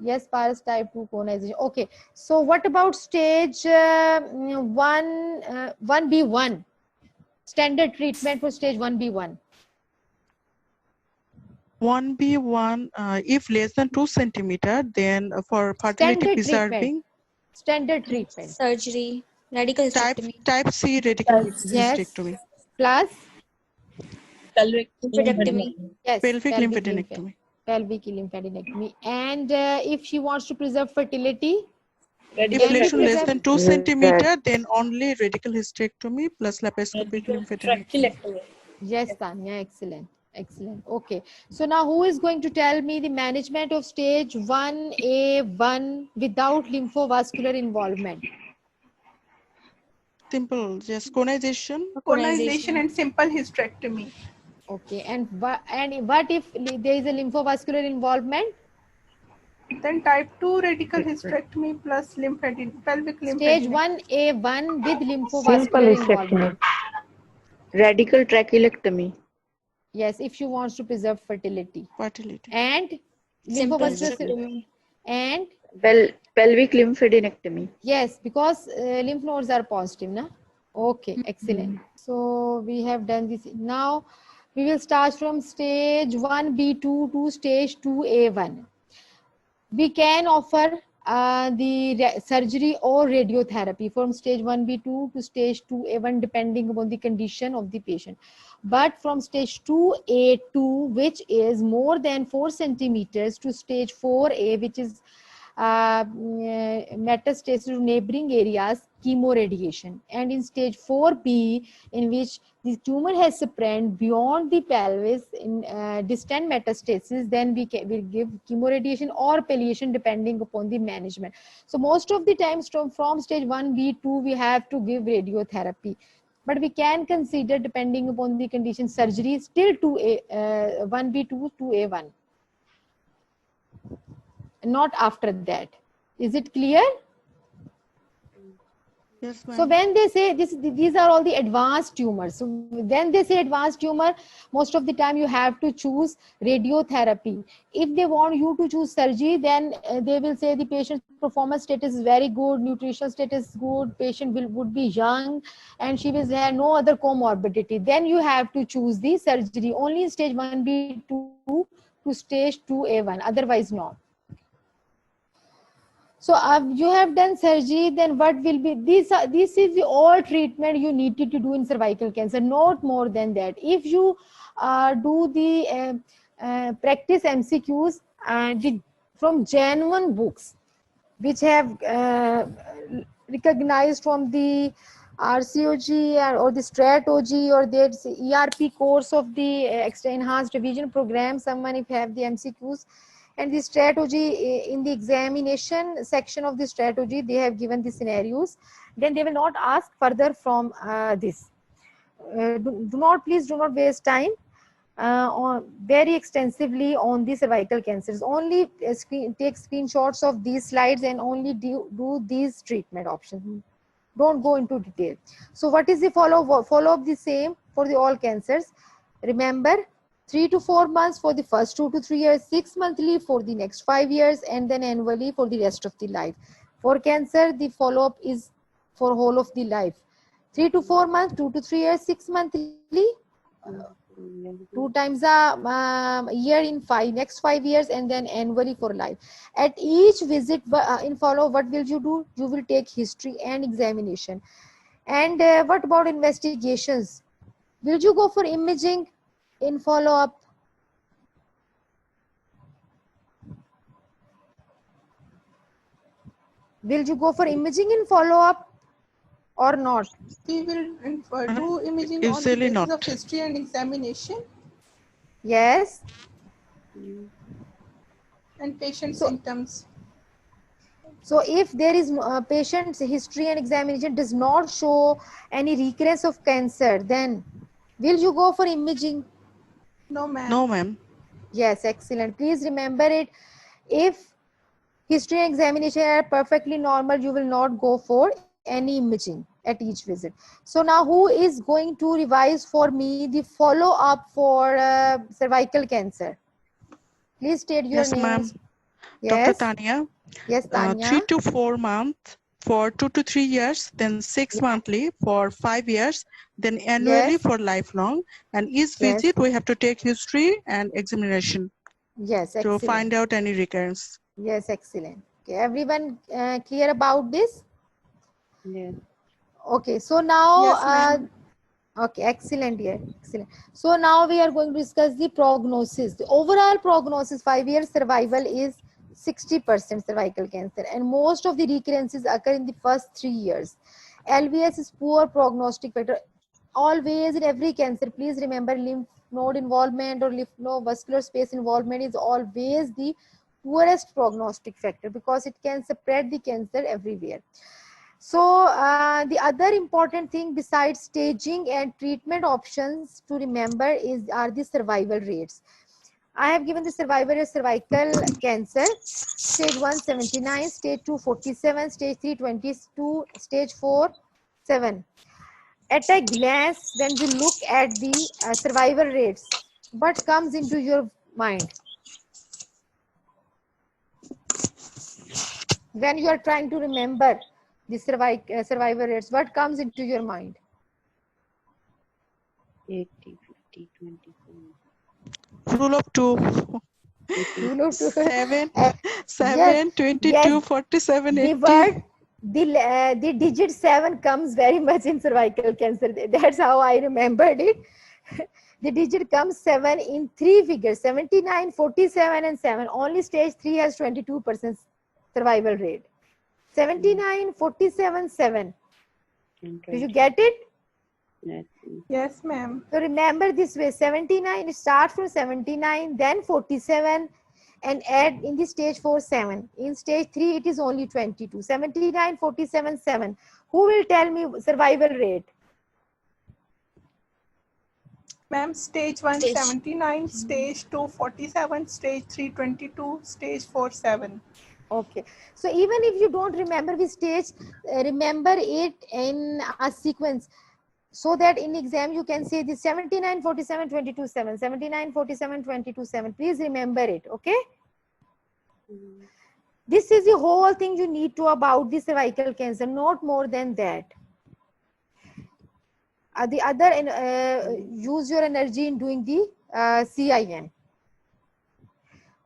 Yes, Paris type 2 conization. Okay. So what about stage 1B1? Standard treatment for stage 1B1. 1B1, if less than 2 centimeter, then for fertility Standard preserving. treatment. Standard treatment. Surgery. Radical hysterectomy. Type C radical Yes. hysterectomy. Plus? Pelvic Lymphadenectomy. Yes. Pelvic lymphadenectomy. Pelvic lymphadenectomy. And if she wants to preserve fertility, If lesion less than 2 centimeter, then only radical hysterectomy plus laparoscopic lymphadenectomy. Yes, Tanya, excellent. Excellent. Okay. So now who is going to tell me the management of stage 1A1 without lymphovascular involvement? Simple, just conization. Conization and simple hysterectomy. Okay. And what if there is a lymphovascular involvement? Then type 2 radical hysterectomy plus pelvic lymphadenectomy. Stage 1A1 with Simple lymphovascular hysterectomy. involvement. Radical trachelectomy. Yes, if she wants to preserve fertility. And Simple lymphovascular hysterectomy. and Pelvic lymphadenectomy. yes, because lymph nodes are positive, na? Okay, excellent. So we have done this. Now we will start from stage 1B2 to stage 2A1. We can offer the surgery or radiotherapy from stage 1B2 to stage 2A1 depending upon the condition of the patient. But from stage 2A2, which is more than 4 centimeters, to stage 4A, which is metastasis to neighboring areas, chemoradiation. And in stage 4B, in which the tumor has spread beyond the pelvis in distant metastasis, then we will give chemoradiation or palliation depending upon the management. So most of the times from stage 1B2, we have to give radiotherapy. But we can consider, depending upon the condition, surgery still 1B2 to A1. Not after that. Is it clear? Yes, So ma'am. when they say these are all the advanced tumors. So when they say advanced tumor, most of the time you have to choose radiotherapy. If they want you to choose surgery, then they will say the patient's performance status is very good, nutritional status is good, patient would be young, and she will have no other comorbidity. Then you have to choose the surgery only in stage 1B2 to stage 2A1, otherwise not. So you have done surgery, then what will be this is the all treatment you needed to do in cervical cancer, not more than that. If you do the practice MCQs from genuine books which have recognized from the RCOG or the STRAT-OG or the ERP course of the enhanced revision program, someone if have the MCQs, and the STRAT-OG in the examination section of the STRAT-OG, they have given the scenarios, then they will not ask further from this. Please do not waste time very extensively on the cervical cancers. Only take screenshots of these slides and only do these treatment options. Don't go into detail. So what is the follow-up the same for the all cancers? Remember, 3 to 4 months for the first 2 to 3 years, 6 monthly for the next 5 years, and then annually for the rest of the life. For cancer, the follow-up is for whole of the life. 3 to 4 months, 2 to 3 years, 6 monthly, 2 times a year in next 5 years, and then annually for life. At each visit in follow, what will you do? You will take history and examination. And what about investigations? Will you go for imaging in follow-up? Will you go for imaging in follow-up or not? We will do imaging on the Usually basis not. of history and examination Yes. and patient symptoms. So if there is patient's history and examination does not show any recurrence of cancer, then will you go for imaging? No, ma'am. No, ma'am. Yes, excellent. Please remember it. If history and examination are perfectly normal, you will not go for any imaging at each visit. So now who is going to revise for me the follow-up for cervical cancer? Please state your Yes, ma'am. names. Dr. Yes. Tanya. Yes, Tanya. 3 to 4 months for 2 to 3 years, then 6 monthly for 5 years, then annually Yes. for lifelong. And each Yes. visit we have to take history and examination Yes, to excellent. find out any recurrence. Yes, excellent. Okay, everyone clear about this? Yes. Okay, so now, Yes, ma'am. okay, excellent, yeah, excellent. So now we are going to discuss the prognosis. The overall prognosis, 5-year survival is 60% cervical cancer, and most of the recurrences occur in the first 3 years. LVS is poor prognostic factor. Always in every cancer, please remember lymph node involvement or lymph node vascular space involvement is always the poorest prognostic factor because it can spread the cancer everywhere. So the other important thing besides staging and treatment options to remember are the survival rates. I have given the survival rate cervical cancer, stage 1 79, stage 2 47, stage 3 22, stage 4 7. At a glance, when you look at the survival rates, what comes into your mind? When you are trying to remember the survival rates, what comes into your mind? 80, 50, 24. Rule of 2. Rule of 2. 7, Yes, 22, yes, 47, the 80. word, the digit 7 comes very much in cervical cancer. That's how I remembered it. The digit comes 7 in 3 figures, 79, 47, and 7. Only stage 3 has 22% survival rate. 79, 47, 7. Did you get it? Yes. Yes, ma'am. So remember this way, 79, start from 79, then 47, and add in the stage 4, 7. In stage 3, it is only 22. 79, 47, 7. Who will tell me survival rate? Ma'am, stage 1 Stage. 79, stage 2 47, stage 3 22, stage 4 7. Okay. So even if you don't remember which stage, remember it in a sequence, so that in exam you can say this 79, 47, 22, 7, 79, 47, 22, 7. Please remember it. Okay. This is the whole thing you need to about the cervical cancer, not more than that. The other, use your energy in doing the CIN.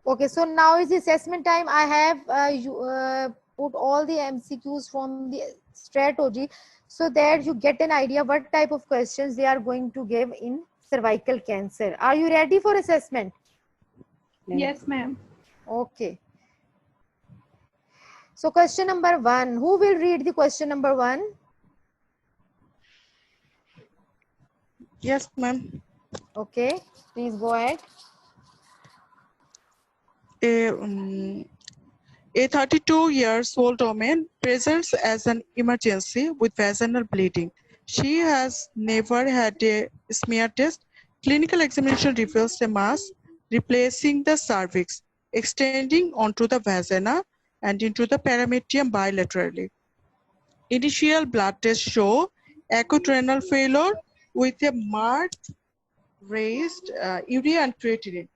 Okay, so now is the assessment time. I have put all the MCQs from the strategy so that you get an idea what type of questions they are going to give in cervical cancer. Are you ready for assessment? Yes, ma'am. Okay. So question number 1. Who will read the question number 1? Yes, ma'am. Okay, please go ahead. A 32 years old woman presents as an emergency with vaginal bleeding. She has never had a smear test. Clinical examination reveals a mass replacing the cervix, extending onto the vagina and into the parametrium bilaterally. Initial blood tests show acute renal failure with a marked raised urea and creatinine.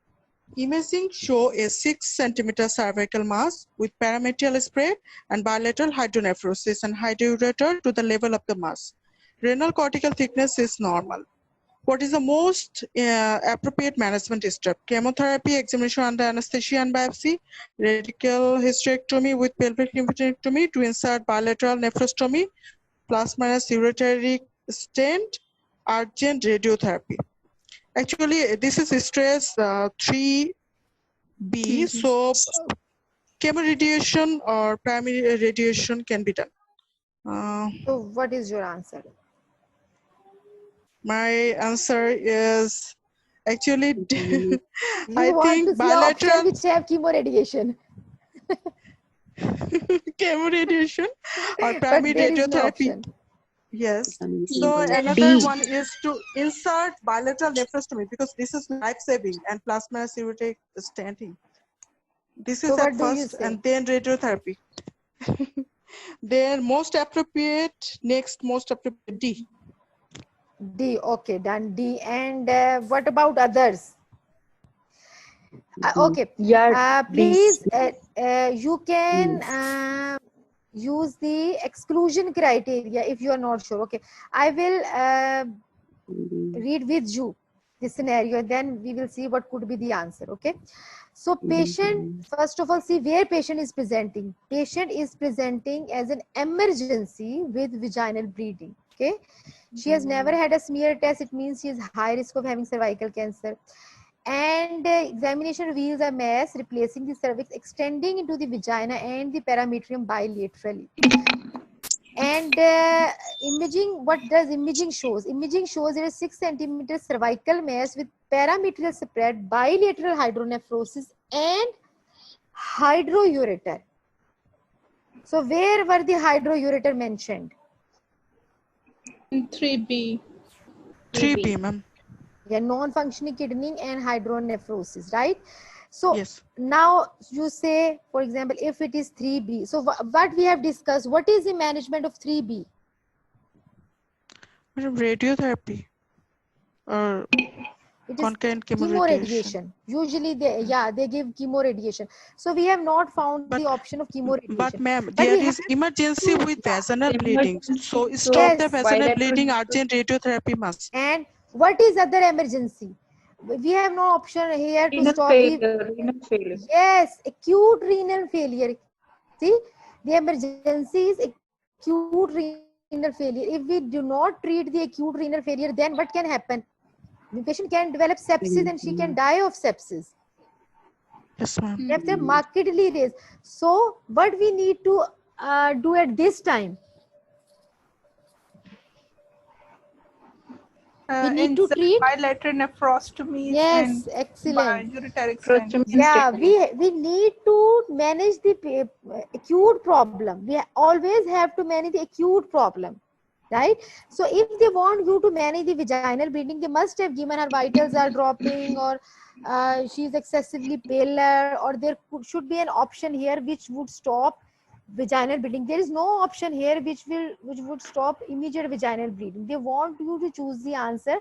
Imaging show a 6 centimeter cervical mass with parametrial spread and bilateral hydronephrosis and hydroureter to the level of the mass. Renal cortical thickness is normal. What is the most appropriate management step? Chemotherapy, examination under anesthesia and biopsy, radical hysterectomy with pelvic lymphadenectomy to insert bilateral nephrostomy, plus minus uretary stent, urgent radiotherapy. Actually, this is stress 3B, so chemoradiation or primary radiation can be done. So what is your answer? My answer is actually, You I want think to see option bilateral which have chemoradiation. chemoradiation or But primary there is no radiotherapy. option. Yes. Option So B. another one is to insert bilateral nephrostomy because this is life-saving and plasma ureteric stenting. This is So at what do you first say? and then radiotherapy. Then most appropriate, next most appropriate D. D. Okay, done. D. And what about others? Okay. Yeah, Please, you can use the exclusion criteria if you are not sure. Okay. I will read with you the scenario, then we will see what could be the answer. Okay. So patient, first of all, see where patient is presenting. Patient is presenting as an emergency with vaginal bleeding. Okay. She has never had a smear test. It means she is high risk of having cervical cancer. And examination reveals a mass replacing the cervix, extending into the vagina and the parametrium bilaterally. And imaging, what does imaging shows? Imaging shows there is 6 centimeter cervical mass with parametrial spread, bilateral hydronephrosis, and hydroureter. So where were the hydroureter mentioned? In 3B. 3B, ma'am. Yeah, non-functioning kidney and hydronephrosis, right? So Yes. now you say, for example, if it is 3B, so what we have discussed, what is the management of 3B? Radiotherapy or It is concurrent chemoradiation. chemoradiation. Usually they give chemoradiation. So we have not found the option of chemoradiation. But ma'am, But there we is have emergency with vaginal bleeding. So Yes. stop the vaginal bleeding, urgent radiotherapy must. And what is other emergency? We have no option here to Renal stop failure. Renal failure. Yes, acute renal failure. See, the emergency is acute renal failure. If we do not treat the acute renal failure, then what can happen? The patient can develop sepsis and she can die of sepsis. Yes, ma'am. If they're markedly raised. So, what we need to do at this time? We need to treat bilateral nephrostomies Yes, and excellent. ureteric stenting. Yeah, we need to manage the acute problem. We always have to manage the acute problem. right? So if they want you to manage the vaginal bleeding, they must have given her vitals are dropping, or she's excessively paler, or there should be an option here which would stop vaginal bleeding. There is no option here which would stop immediate vaginal bleeding. They want you to choose the answer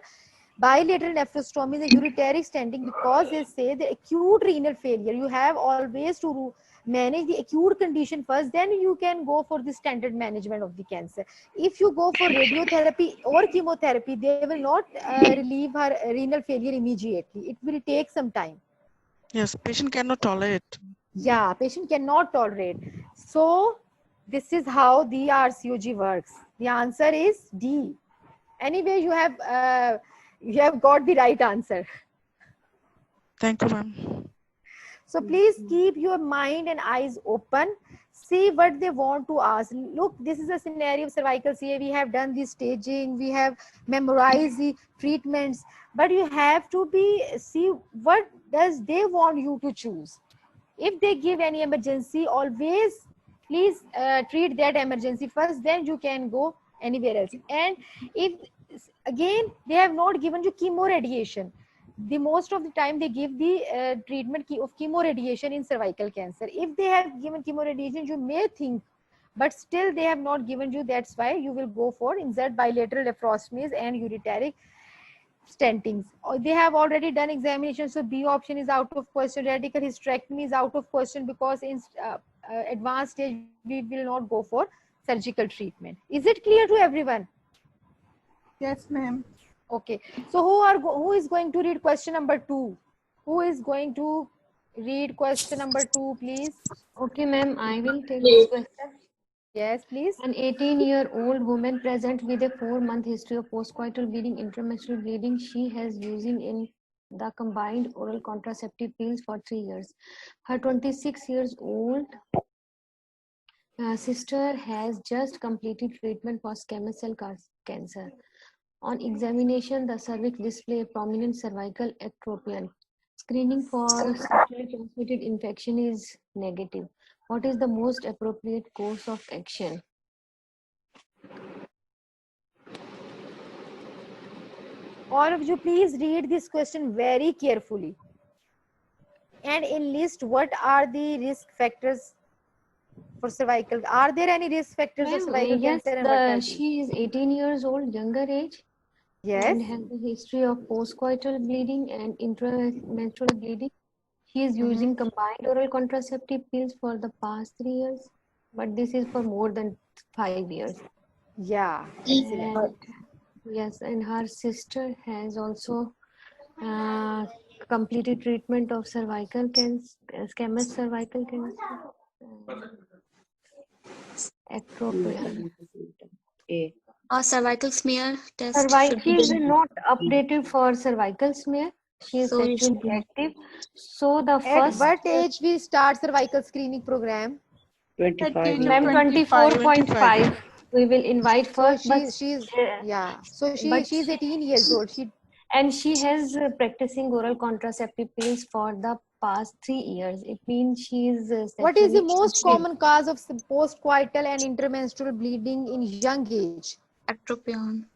bilateral nephrostomy, the ureteric stenting, because they say the acute renal failure, you have always to manage the acute condition first, then you can go for the standard management of the cancer. If you go for radiotherapy or chemotherapy, they will not relieve her renal failure immediately. It will take some time. Yes, patient cannot tolerate. Yeah, patient cannot tolerate. So this is how the RCOG works. The answer is D. Anyway, you have got the right answer. Thank you, ma'am. So please keep your mind and eyes open. See what they want to ask. Look, this is a scenario of cervical CA. We have done the staging. We have memorized the treatments. But you have to see what does they want you to choose. If they give any emergency, always please treat that emergency first. Then you can go anywhere else. And if again they have not given you chemo radiation, the most of the time they give the treatment of chemo radiation in cervical cancer. If they have given chemo radiation, you may think, but still they have not given you. That's why you will go for insert bilateral nephrostomies and ureteric stentings. They have already done examination, so B option is out of question. Radical hysterectomy is out of question, because in advanced stage we will not go for surgical treatment. Is it clear to everyone? Yes, ma'am. Okay, so who is going to read question number 2? Who is going to read question number 2, please? Okay, ma'am, I will take this question. Yes, please. An 18-year-old woman present with a 4-month history of postcoital bleeding, intramenstrual bleeding. She has using in the combined oral contraceptive pills for 3 years. Her 26 years old sister has just completed treatment for squamous cell cancer. On examination, the cervix display a prominent cervical ectropion. Screening for sexually transmitted infection is negative. What is the most appropriate course of action? All of you, please read this question very carefully and enlist what are the risk factors for cervical. Are there any risk factors of cervical Yes, cancer and mortality? she is 18 years old, younger age. Yes. And has a history of postcoital bleeding and intramenstrual bleeding. She is using combined oral contraceptive pills for the past 3 years, but this is for more than 5 years. Yeah, excellent. Yes, and her sister has also completed treatment of cervical cancer, squamous cervical cancer, ectropion. A cervical smear test. She is not updated for cervical smear. She is So it should sexually active. So the At first. what age we start cervical screening program? 25. Ma'am, 24.5. We will invite first. So she's yeah. So she's 18 years old. She has practicing oral contraceptive pills for the past 3 years. It means she is. What is the most common cause of postcoital and intermenstrual bleeding in young age? Ectropion.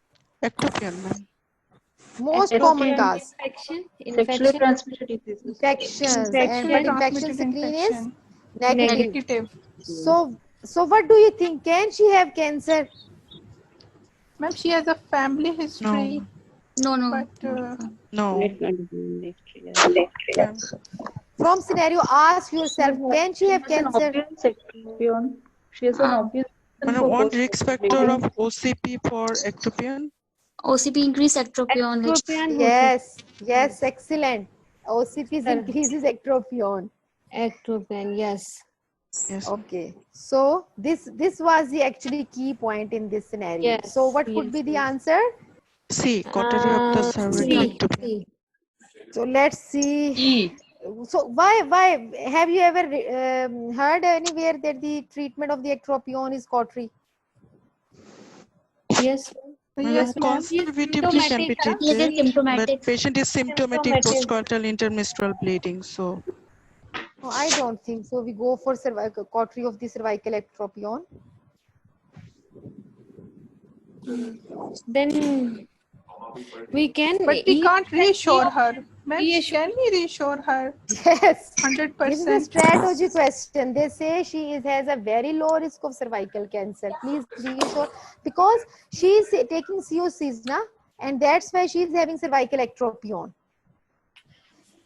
Ectropion, ma'am. Most common cause. Sexually transmitted diseases. Infections. And but infection screen is negative. Negative. So what do you think? Can she have cancer? Ma'am, she has a family history. No. But No. From scenario, ask yourself, can she have cancer? She has an obvious. One risk factor of OCP for ectropion? OCP increase ectropion. Yes, excellent. OCP increases ectropion. Ectropion, yes. Okay, so this was the actually key point in this scenario. Yes, so what could be the answer? C, cautery of the cervical ectropion. So let's see. So why have you ever heard anywhere that the treatment of the ectropion is cautery? Yes. Conservatively can be treated, but patient is symptomatic postcoital intermenstrual bleeding. So no, I don't think so. We go for cautery of the cervical ectropion. Then we can But we can't reassure her. Ma'am, Reassure. can we reassure her? Yes. This is a 100%. strategy question. They say has a very low risk of cervical cancer. Please reassure, because she is taking COCs, na, and that's why she is having cervical ectropion.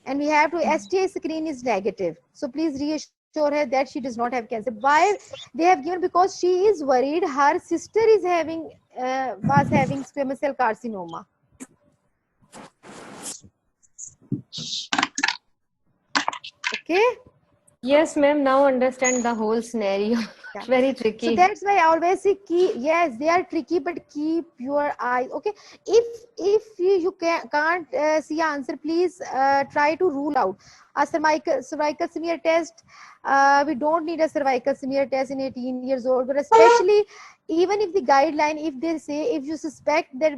And we have to STI screen is negative. So please reassure her that she does not have cancer. Why they have given? Because she is worried her sister is having was having squamous cell carcinoma. Okay. Yes, ma'am. Now understand the whole scenario. Yeah. Very tricky. So that's why I always say yes, they are tricky, but keep your eyes. Okay, if you can't see answer, please try to rule out a cervical smear test. We don't need a cervical smear test in 18 years old, but especially even if the guideline, if they say if you suspect that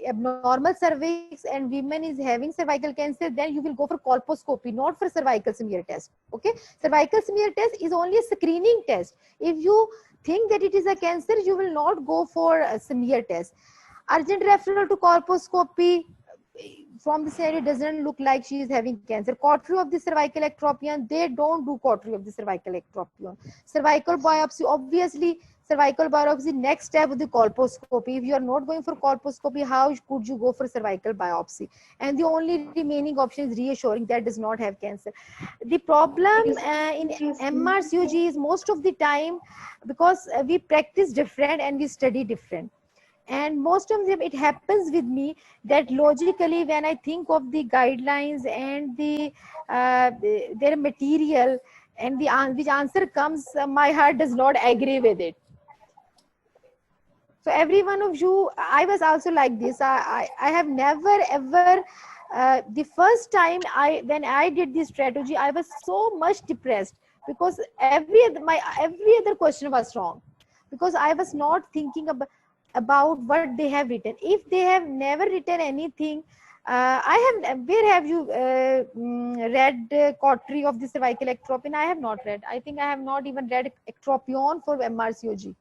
abnormal cervix and women is having cervical cancer, then you will go for colposcopy, not for cervical smear test. Okay, cervical smear test is only a screening test. If you think that it is a cancer, you will not go for a smear test. Urgent referral to colposcopy from the scenario doesn't look like she is having cancer. Cautery of the cervical ectropion, they don't do cautery of the cervical ectropion. Cervical biopsy, obviously cervical biopsy next step of the colposcopy. If you are not going for colposcopy, how could you go for cervical biopsy? And the only remaining option is reassuring that does not have cancer. The problem in MRCOG is most of the time, because we practice different and we study different. And most of them, it happens with me that logically when I think of the guidelines and their material and which answer comes, my heart does not agree with it. So every one of you, I was also like this. I have never ever the first time when I did this strategy, I was so much depressed because every other question was wrong, because I was not thinking about what they have written. If they have never written anything, where have you read cautery of the cervical ectropion? I have not read. I think I have not even read ectropion for MRCOG.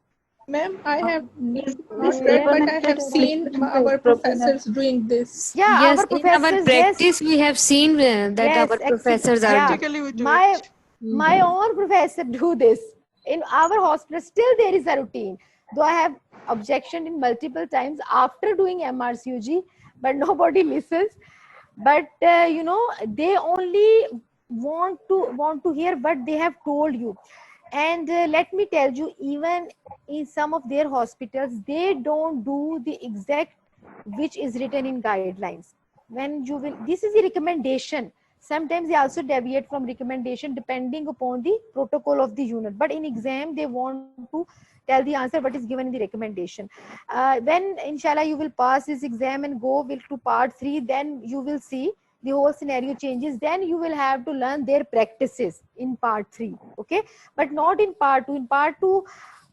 Ma'am, I have not read, but I have seen our professors doing this. Yeah, yes, our professors, in our practice, we have seen that yes, our professors are Practically we do it. my own professor do this. In our hospital, still there is a routine. Though I have objection in multiple times after doing MRCOG, but nobody listens. But you know, they only want to hear what they have told you. And let me tell you, even in some of their hospitals, they don't do the exact which is written in guidelines. When you will, this is the recommendation. Sometimes they also deviate from recommendation depending upon the protocol of the unit. But in exam, they want to tell the answer what is given in the recommendation. When inshallah you will pass this exam and go to part 3, then you will see the whole scenario changes. Then you will have to learn their practices in part 3. Okay, but not in part 2. In part 2,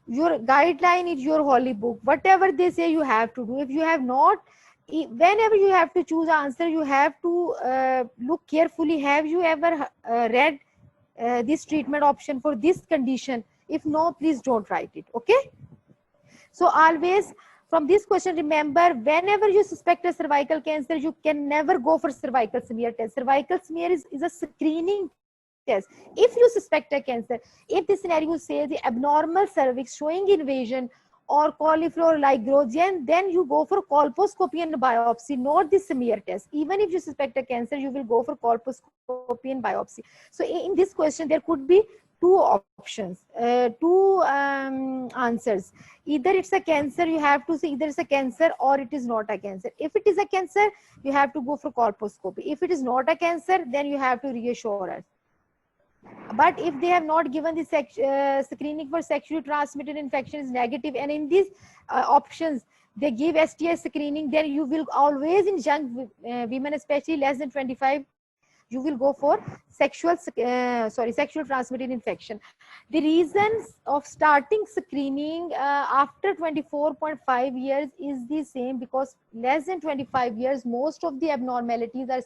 your guideline is your holy book. Whatever they say, you have to do. If you have not, whenever you have to choose answer, you have to look carefully. Have you ever read this treatment option for this condition? If no, please don't write it. Okay, so always from this question, remember, whenever you suspect a cervical cancer, you can never go for cervical smear test. Cervical smear is a screening test. If you suspect a cancer, if the scenario says the abnormal cervix showing invasion or cauliflower-like growth, then you go for colposcopy and biopsy, not the smear test. Even if you suspect a cancer, you will go for colposcopy and biopsy. So in this question, there could be two options, two answers. Either it's a cancer, you have to say either it's a cancer or it is not a cancer. If it is a cancer, you have to go for colposcopy. If it is not a cancer, then you have to reassure us. But if they have not given the screening for sexually transmitted infection is negative, and in these options they give STI screening, then you will always, in young women, especially less than 25, you will go for sexual transmitted infection. The reasons of starting screening after 24.5 years is the same, because less than 25 years, most of the abnormalities are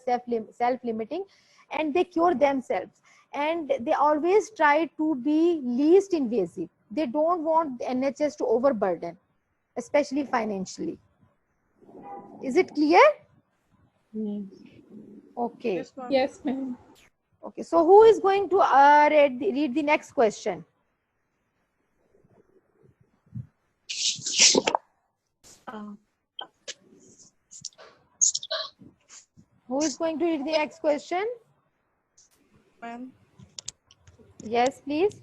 self-limiting and they cure themselves. And they always try to be least invasive. They don't want NHS to overburden. especially financially. Is it clear? Yes. Okay. Yes, ma'am. Yes, ma'am. Okay. So who is going to read the next question? Who is going to read the next question? Ma'am. Yes, please.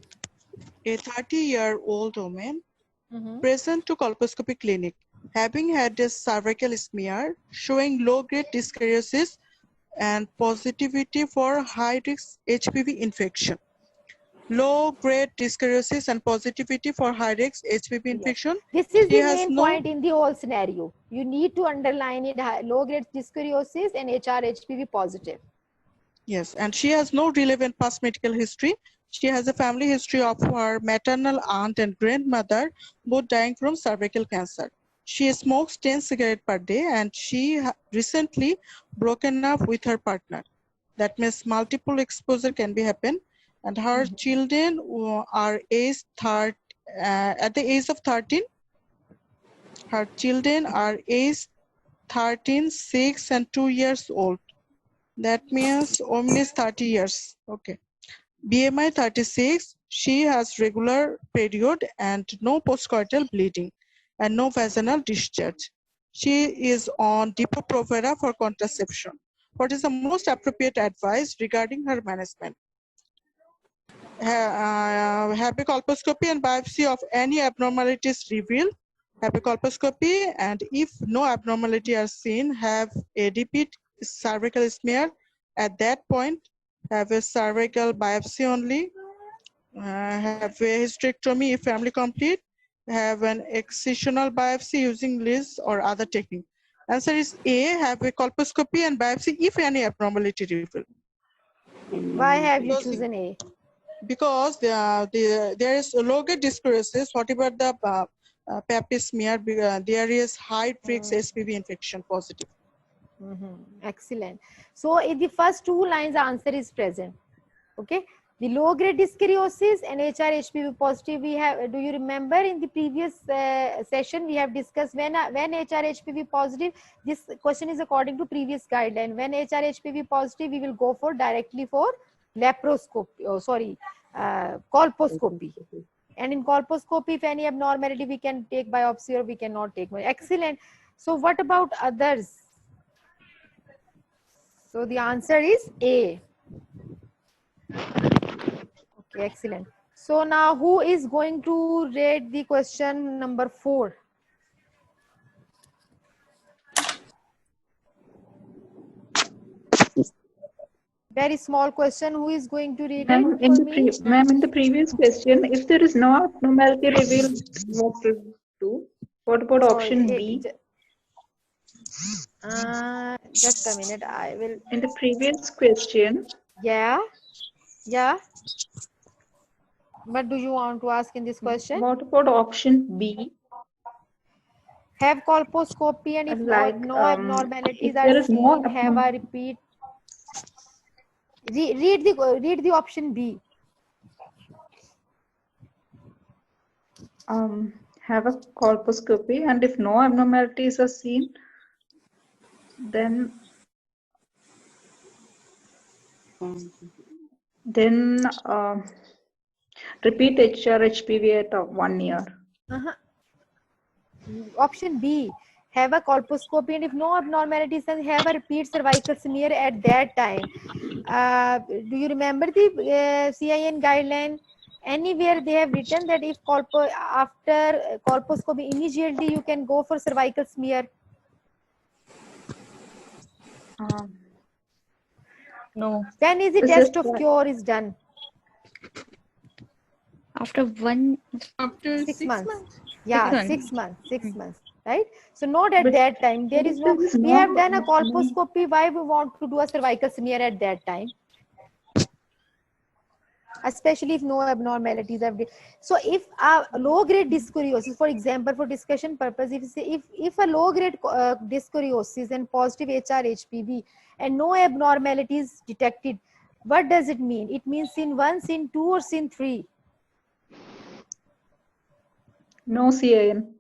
A 30-year-old woman Mhm. present to colposcopy clinic, having had a cervical smear showing low-grade dyskaryosis and positivity for high-risk HPV infection. Low-grade dyskaryosis and positivity for high-risk HPV Yes. infection. This is She the has main no, point in the whole scenario. You need to underline it: low-grade dyskaryosis and HR-HPV positive. yes, and she has no relevant past medical history. She has a family history of her maternal aunt and grandmother both dying from cervical cancer. She smokes 10 cigarettes per day and she recently broken up with her partner. That means multiple exposure can be happen. And her children are aged at the age of 13. Her children are aged 13, 6 and 2 years old. That means woman is 30 years. Okay. BMI 36. She has regular period and no postcoital bleeding and no vaginal discharge. She is on Depo-Provera for contraception. What is the most appropriate advice regarding her management? Happy colposcopy and biopsy of any abnormalities revealed. Happy colposcopy, and if no abnormality are seen, have a repeat cervical smear. At that point, have a cervical biopsy only. Have a hysterectomy if family complete. Have an excisional biopsy using LIS or other technique. Answer is A. Have a colposcopy and biopsy if any abnormality revealed. Why have you chosen A? Because there is low-grade dyskaryosis, whatever the pap smear, there is high-risk HPV infection positive. Excellent. So in the first two lines, the answer is present. Okay. The low-grade dyskaryosis and HR-HPV positive, we have. Do you remember in the previous session we have discussed when HR-HPV positive? This question is according to previous guideline. When HR-HPV positive, we will go for directly for laparoscopy. Oh, sorry, colposcopy. And in colposcopy, if any abnormality, we can take biopsy or we cannot take. Excellent. So what about others? So the answer is A. Okay, excellent. So now who is going to read the question number 4? Very small question. Who is going to read Ma'am, it for me? ma'am, in the previous question, if there is no abnormality revealed, what to do? What about option B? Just a minute. I will. In the previous question. Yeah. What do you want to ask in this question? What about option B? Have colposcopy and if no abnormalities are seen, have a repeat. Read the option B. Have a colposcopy, and if no abnormalities are seen, then repeat HR-HPV at 1 year. Option B, have a colposcopy and if no abnormalities, then have a repeat cervical smear at that time. Do you remember the CIN guideline? Anywhere they have written that if after colposcopy immediately you can go for cervical smear? No. When is the test of cure is done? After 6 months. Yeah, 6 months. 6 months. Right? So not at that time. There is no. We have done a colposcopy. Why we want to do a cervical smear at that time? Especially if no abnormalities have. So if a low-grade dyskaryosis, for example, for discussion purpose, if a low-grade dyskaryosis and positive HR-HPV and no abnormalities detected, what does it mean? It means scene 1, scene 2, or scene 3? No CIN.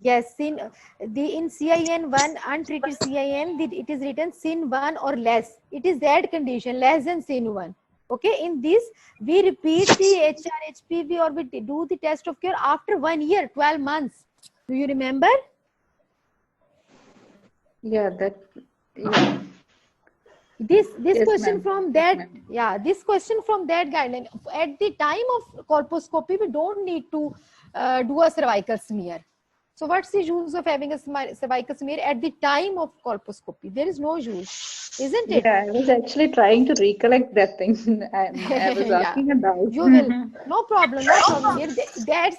Yes, sin in CIN 1 untreated CIN, it is written sin 1 or less. It is that condition, less than sin 1. Okay, in this we repeat the HRHPV or we do the test of cure after 1 year, 12 months. Do you remember? Yeah, that. Yeah. This Yes, question ma'am. from Yes, that, ma'am. yeah, this question from that guideline. At the time of colposcopy, we don't need to do a cervical smear. So what's the use of having a cervical smear at the time of colposcopy? There is no use, isn't it? Yeah, I was actually trying to recollect that thing. I was Yeah, asking about. you will. No problem, no problem.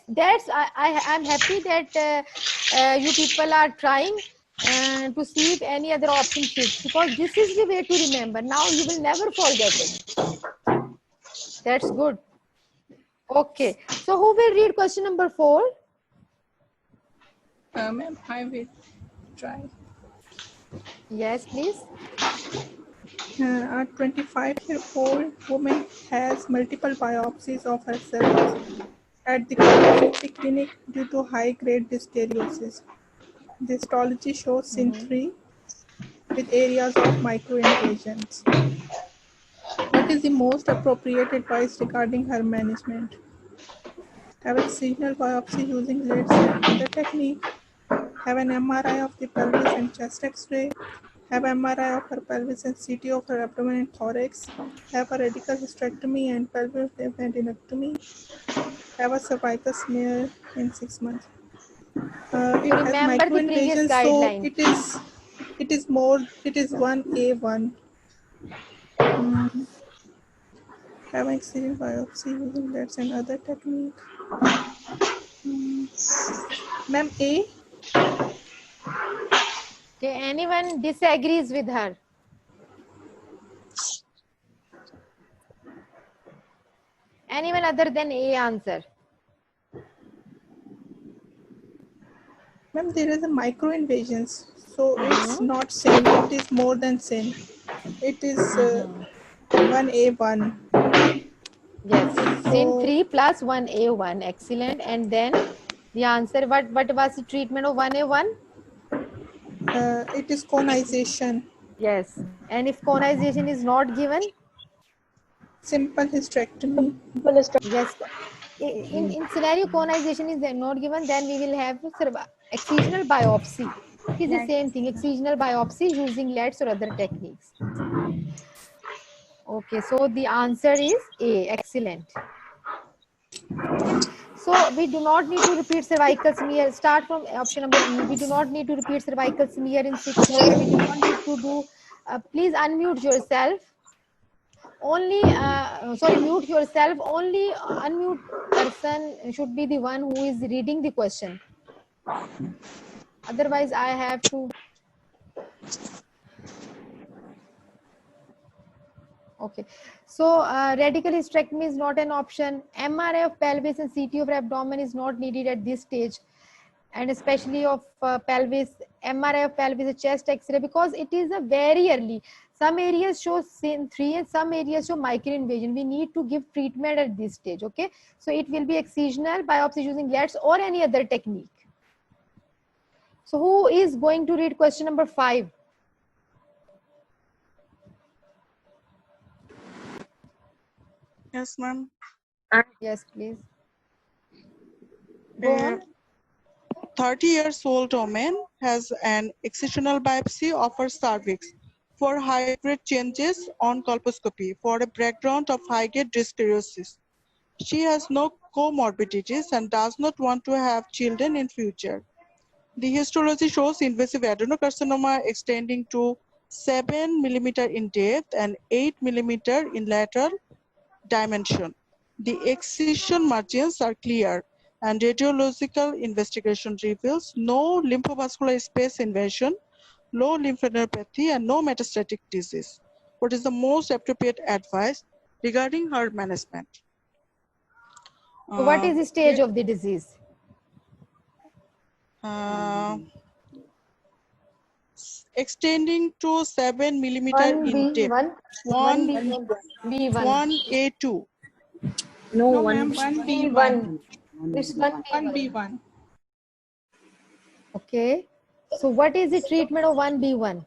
That's I'm happy that you people are trying to see if any other option fits, because this is the way to remember. Now you will never forget it. That's good. Okay, so who will read question number 4? Ma'am, I will try. Yes, please. A 25-year-old woman has multiple biopsies of her cervix at the colposcopy clinic due to high-grade dyskaryosis. The histology shows SIN3 with areas of microinvasions. What is the most appropriate advice regarding her management? Have excisional biopsy using LIDS and other technique. Have an MRI of the pelvis and chest X-ray. Have MRI of her pelvis and CT of her abdomen and thorax. Have a radical hysterectomy and pelvic tendinectomy. Have a cervical smear in 6 months. It has Remember the previous microinvasions, so guideline. it is 1A1. Have an excision biopsy using LIDS and other technique. Ma'am, A. Okay, anyone disagrees with her? Anyone other than A answer? Ma'am, there is a microinvasions, so it's not sin, it is more than sin. It is 1A1. Yes, sin So 3 plus 1A1. Excellent. And then the answer, what was the treatment of 1A1? it is conization. Yes. And if conization is not given? Simple hysterectomy. Yes. In scenario conization is not given, then we will have excisional biopsy. It is the same thing, excisional biopsy using LEDs or other techniques. Okay, so the answer is A. Excellent. So we do not need to repeat cervical smear. Start from option number E. We do not need to repeat cervical smear in 6 months. We do not need to do. Please unmute yourself. Only mute yourself. Only unmute person should be the one who is reading the question. Otherwise, I have to. Okay, so radical hysterectomy is not an option. MRI of pelvis and CT of abdomen is not needed at this stage, and especially of pelvis, MRI of pelvis, chest X-ray, because it is a very early. Some areas show sin 3 and some areas show microinvasion. We need to give treatment at this stage. Okay, so it will be excisional biopsy using LEDs or any other technique. So who is going to read question number 5? Yes, ma'am. Yes, please. Go on. 30 years old woman has an excisional biopsy of her cervix for high-grade changes on colposcopy for a background of high-grade dyskaryosis. She has no comorbidities and does not want to have children in future. The histology shows invasive adenocarcinoma extending to 7 mm in depth and 8 mm in lateral dimension. The excision margins are clear, and radiological investigation reveals no lymphovascular space invasion, no lymphadenopathy, and no metastatic disease. What is the most appropriate advice regarding her management? So what is the stage of the disease? Extending to 7 mm in depth. 1A2. No, ma'am, 1B1. It's 1B1. 1B1. Okay. So what is the treatment of 1B1?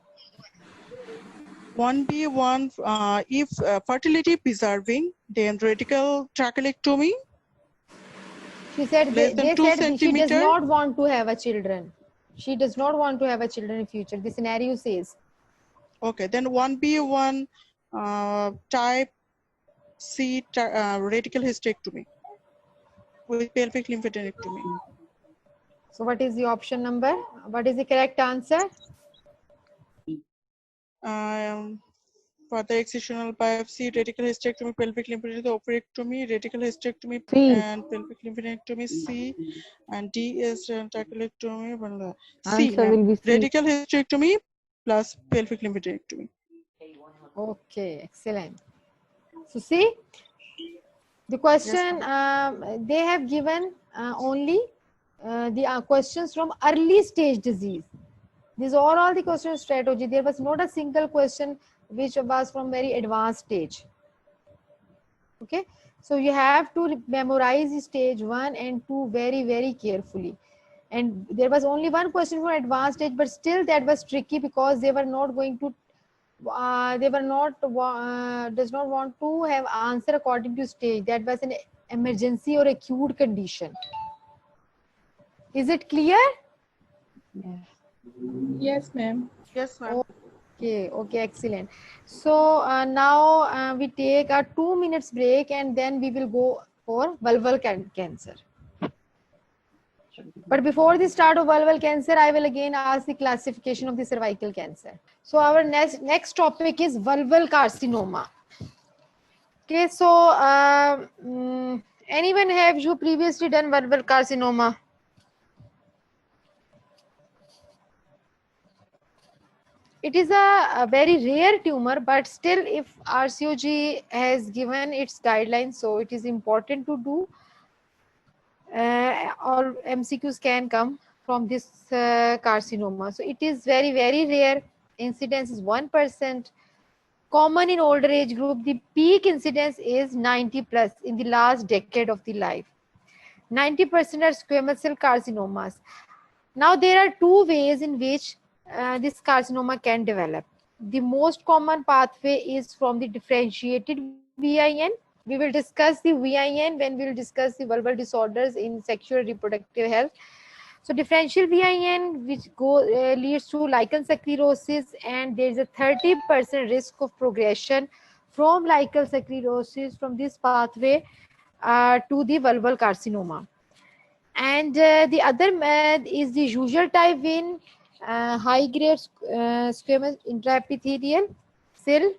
1B1, if fertility preserving, then radical trachelectomy, She said less than they 2 said she does centimeter. not want to have a children. She does not want to have a children in future. The scenario says. Okay, then 1B1 type C radical hysterectomy with pelvic lymphadenectomy. So what is the option number? What is the correct answer? Further excisional biopsy, radical hysterectomy, pelvic lymphadenectomy, oophorectomy, radical hysterectomy, C. and pelvic lymphadenectomy. C, and D is trachelectomy. C, Answer will be C. radical hysterectomy plus pelvic lymphadenectomy. Okay, excellent. So see, the question they have given only the questions from early stage disease. These are all the question strategy. There was not a single question which was from very advanced stage. Okay, so you have to memorize stage 1 and 2 very carefully. And there was only one question for advanced stage, but still that was tricky because they were not going to does not want to have answer according to stage. That was an emergency or acute condition. Is it clear? Yes, ma'am. Yes, ma'am. Okay, excellent. So now we take a 2 minutes break and then we will go for vulval cancer. But before the start of vulval cancer, I will again ask the classification of the cervical cancer. So our next topic is vulval carcinoma. Okay, so anyone have you previously done vulval carcinoma? It is a very rare tumor, but still if RCOG has given its guidelines, so it is important to do. All MCQs can come from this carcinoma. So it is very rare. Incidence is 1%. Common in older age group. The peak incidence is 90 plus in the last decade of the life. 90% are squamous cell carcinomas. Now there are two ways in which this carcinoma can develop. The most common pathway is from the differentiated VIN. We will discuss the VIN when we will discuss the vulval disorders in sexual reproductive health. So differential VIN, which leads to lichen sclerosis, and there is a 30% risk of progression from lichen sclerosis from this pathway to the vulval carcinoma. And the other is the usual type VIN, high-grade squamous intraepithelial cell,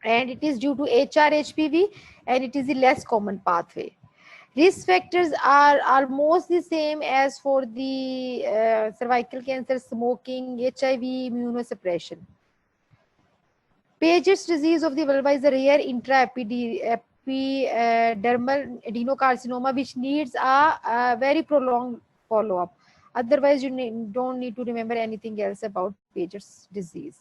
and it is due to HR-HPV, and it is the less common pathway. Risk factors are almost the same as for the cervical cancer: smoking, HIV, immunosuppression. Paget's disease of the vulva is a rare intraepidermal adenocarcinoma which needs a very prolonged follow-up. Otherwise, you don't need to remember anything else about Paget's disease.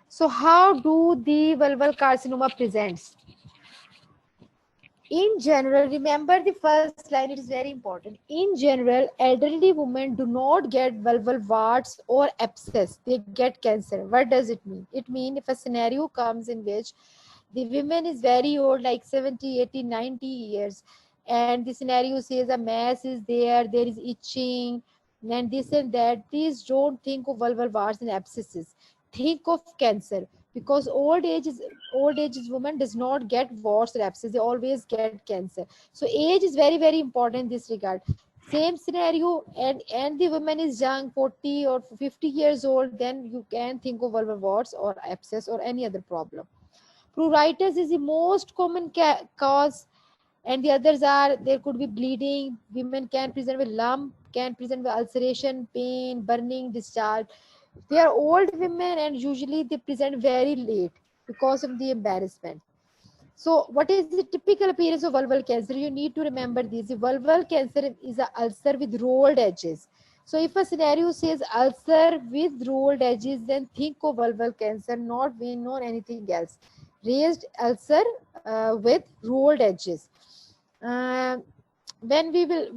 So how do the vulval carcinoma presents? In general, remember the first line, it is very important. In general, elderly women do not get vulval warts or abscess, they get cancer. What does it mean? It means if a scenario comes in which the woman is very old, like 70, 80, 90 years, and the scenario says a mass is there is itching, and this and that, please don't think of vulval warts and abscesses. Think of cancer, because old age woman does not get warts or abscesses, they always get cancer. So age is very important in this regard. Same scenario, and the woman is young, 40 or 50 years old, then you can think of vulvar warts or abscess or any other problem. Pruritus is the most common cause, and the others are, there could be bleeding, women can present with lump, can present with ulceration, pain, burning, discharge. They are old women and usually they present very late because of the embarrassment. So what is the typical appearance of vulval cancer? You need to remember this. The vulval cancer is an ulcer with rolled edges. So if a scenario says ulcer with rolled edges, then think of vulval cancer, not vein or anything else. Raised ulcer with rolled edges. When we will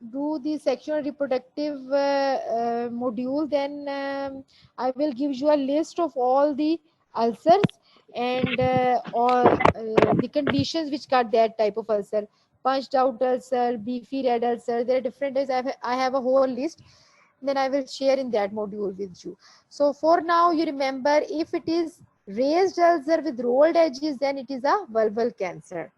do the sexual reproductive module, then I will give you a list of all the ulcers and or the conditions which got that type of ulcer. Punched out ulcer, beefy red ulcer. There are different types. I have a whole list. Then I will share in that module with you. So for now, you remember, if it is raised ulcer with rolled edges, then it is a vulval cancer.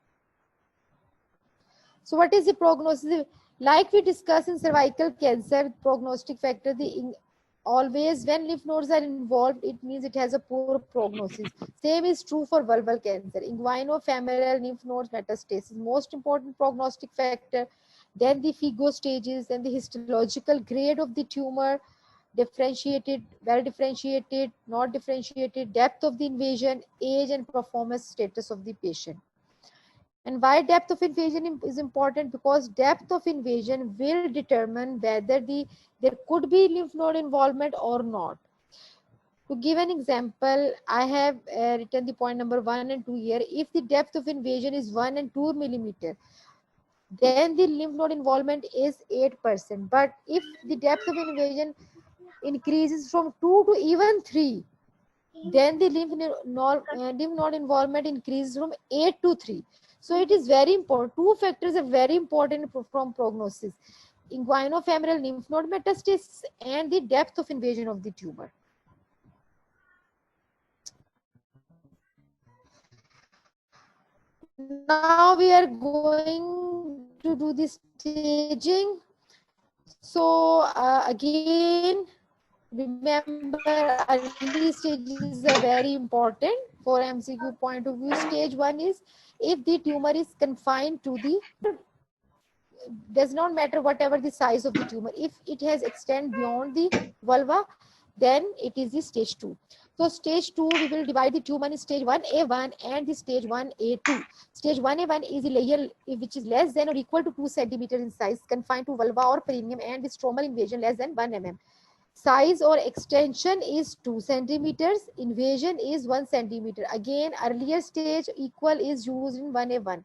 So what is the prognosis? Like we discussed in cervical cancer, prognostic factor, always when lymph nodes are involved, it means it has a poor prognosis. Same is true for vulval cancer. Inguinofemoral lymph nodes metastasis, most important prognostic factor. Then the FIGO stages, then the histological grade of the tumor, differentiated, well differentiated, not differentiated, depth of the invasion, age and performance status of the patient. And why depth of invasion is important? Because depth of invasion will determine whether there could be lymph node involvement or not. To give an example, I have written the point number 1 and 2 here. If the depth of invasion is 1 and 2 millimeter, then the lymph node involvement is 8%. But if the depth of invasion increases from 2 to even 3, then the lymph node involvement increases from 8 to 3. So it is very important. Two factors are very important from prognosis: inguinofemoral lymph node metastasis and the depth of invasion of the tumor. Now we are going to do the staging. So again, remember, early stages are very important for MCQ point of view. Stage 1 is if the tumor is confined to the, does not matter whatever the size of the tumor. If it has extended beyond the vulva, then it is the stage 2. So stage 2, we will divide the tumor in stage 1A1 and the stage 1A2. Stage 1A1 is a layer which is less than or equal to 2 centimeters in size, confined to vulva or perineum, and with stromal invasion less than 1 mm. Size or extension is 2 centimeters. Invasion is 1 centimeter. Again, earlier stage equal is used in 1A1.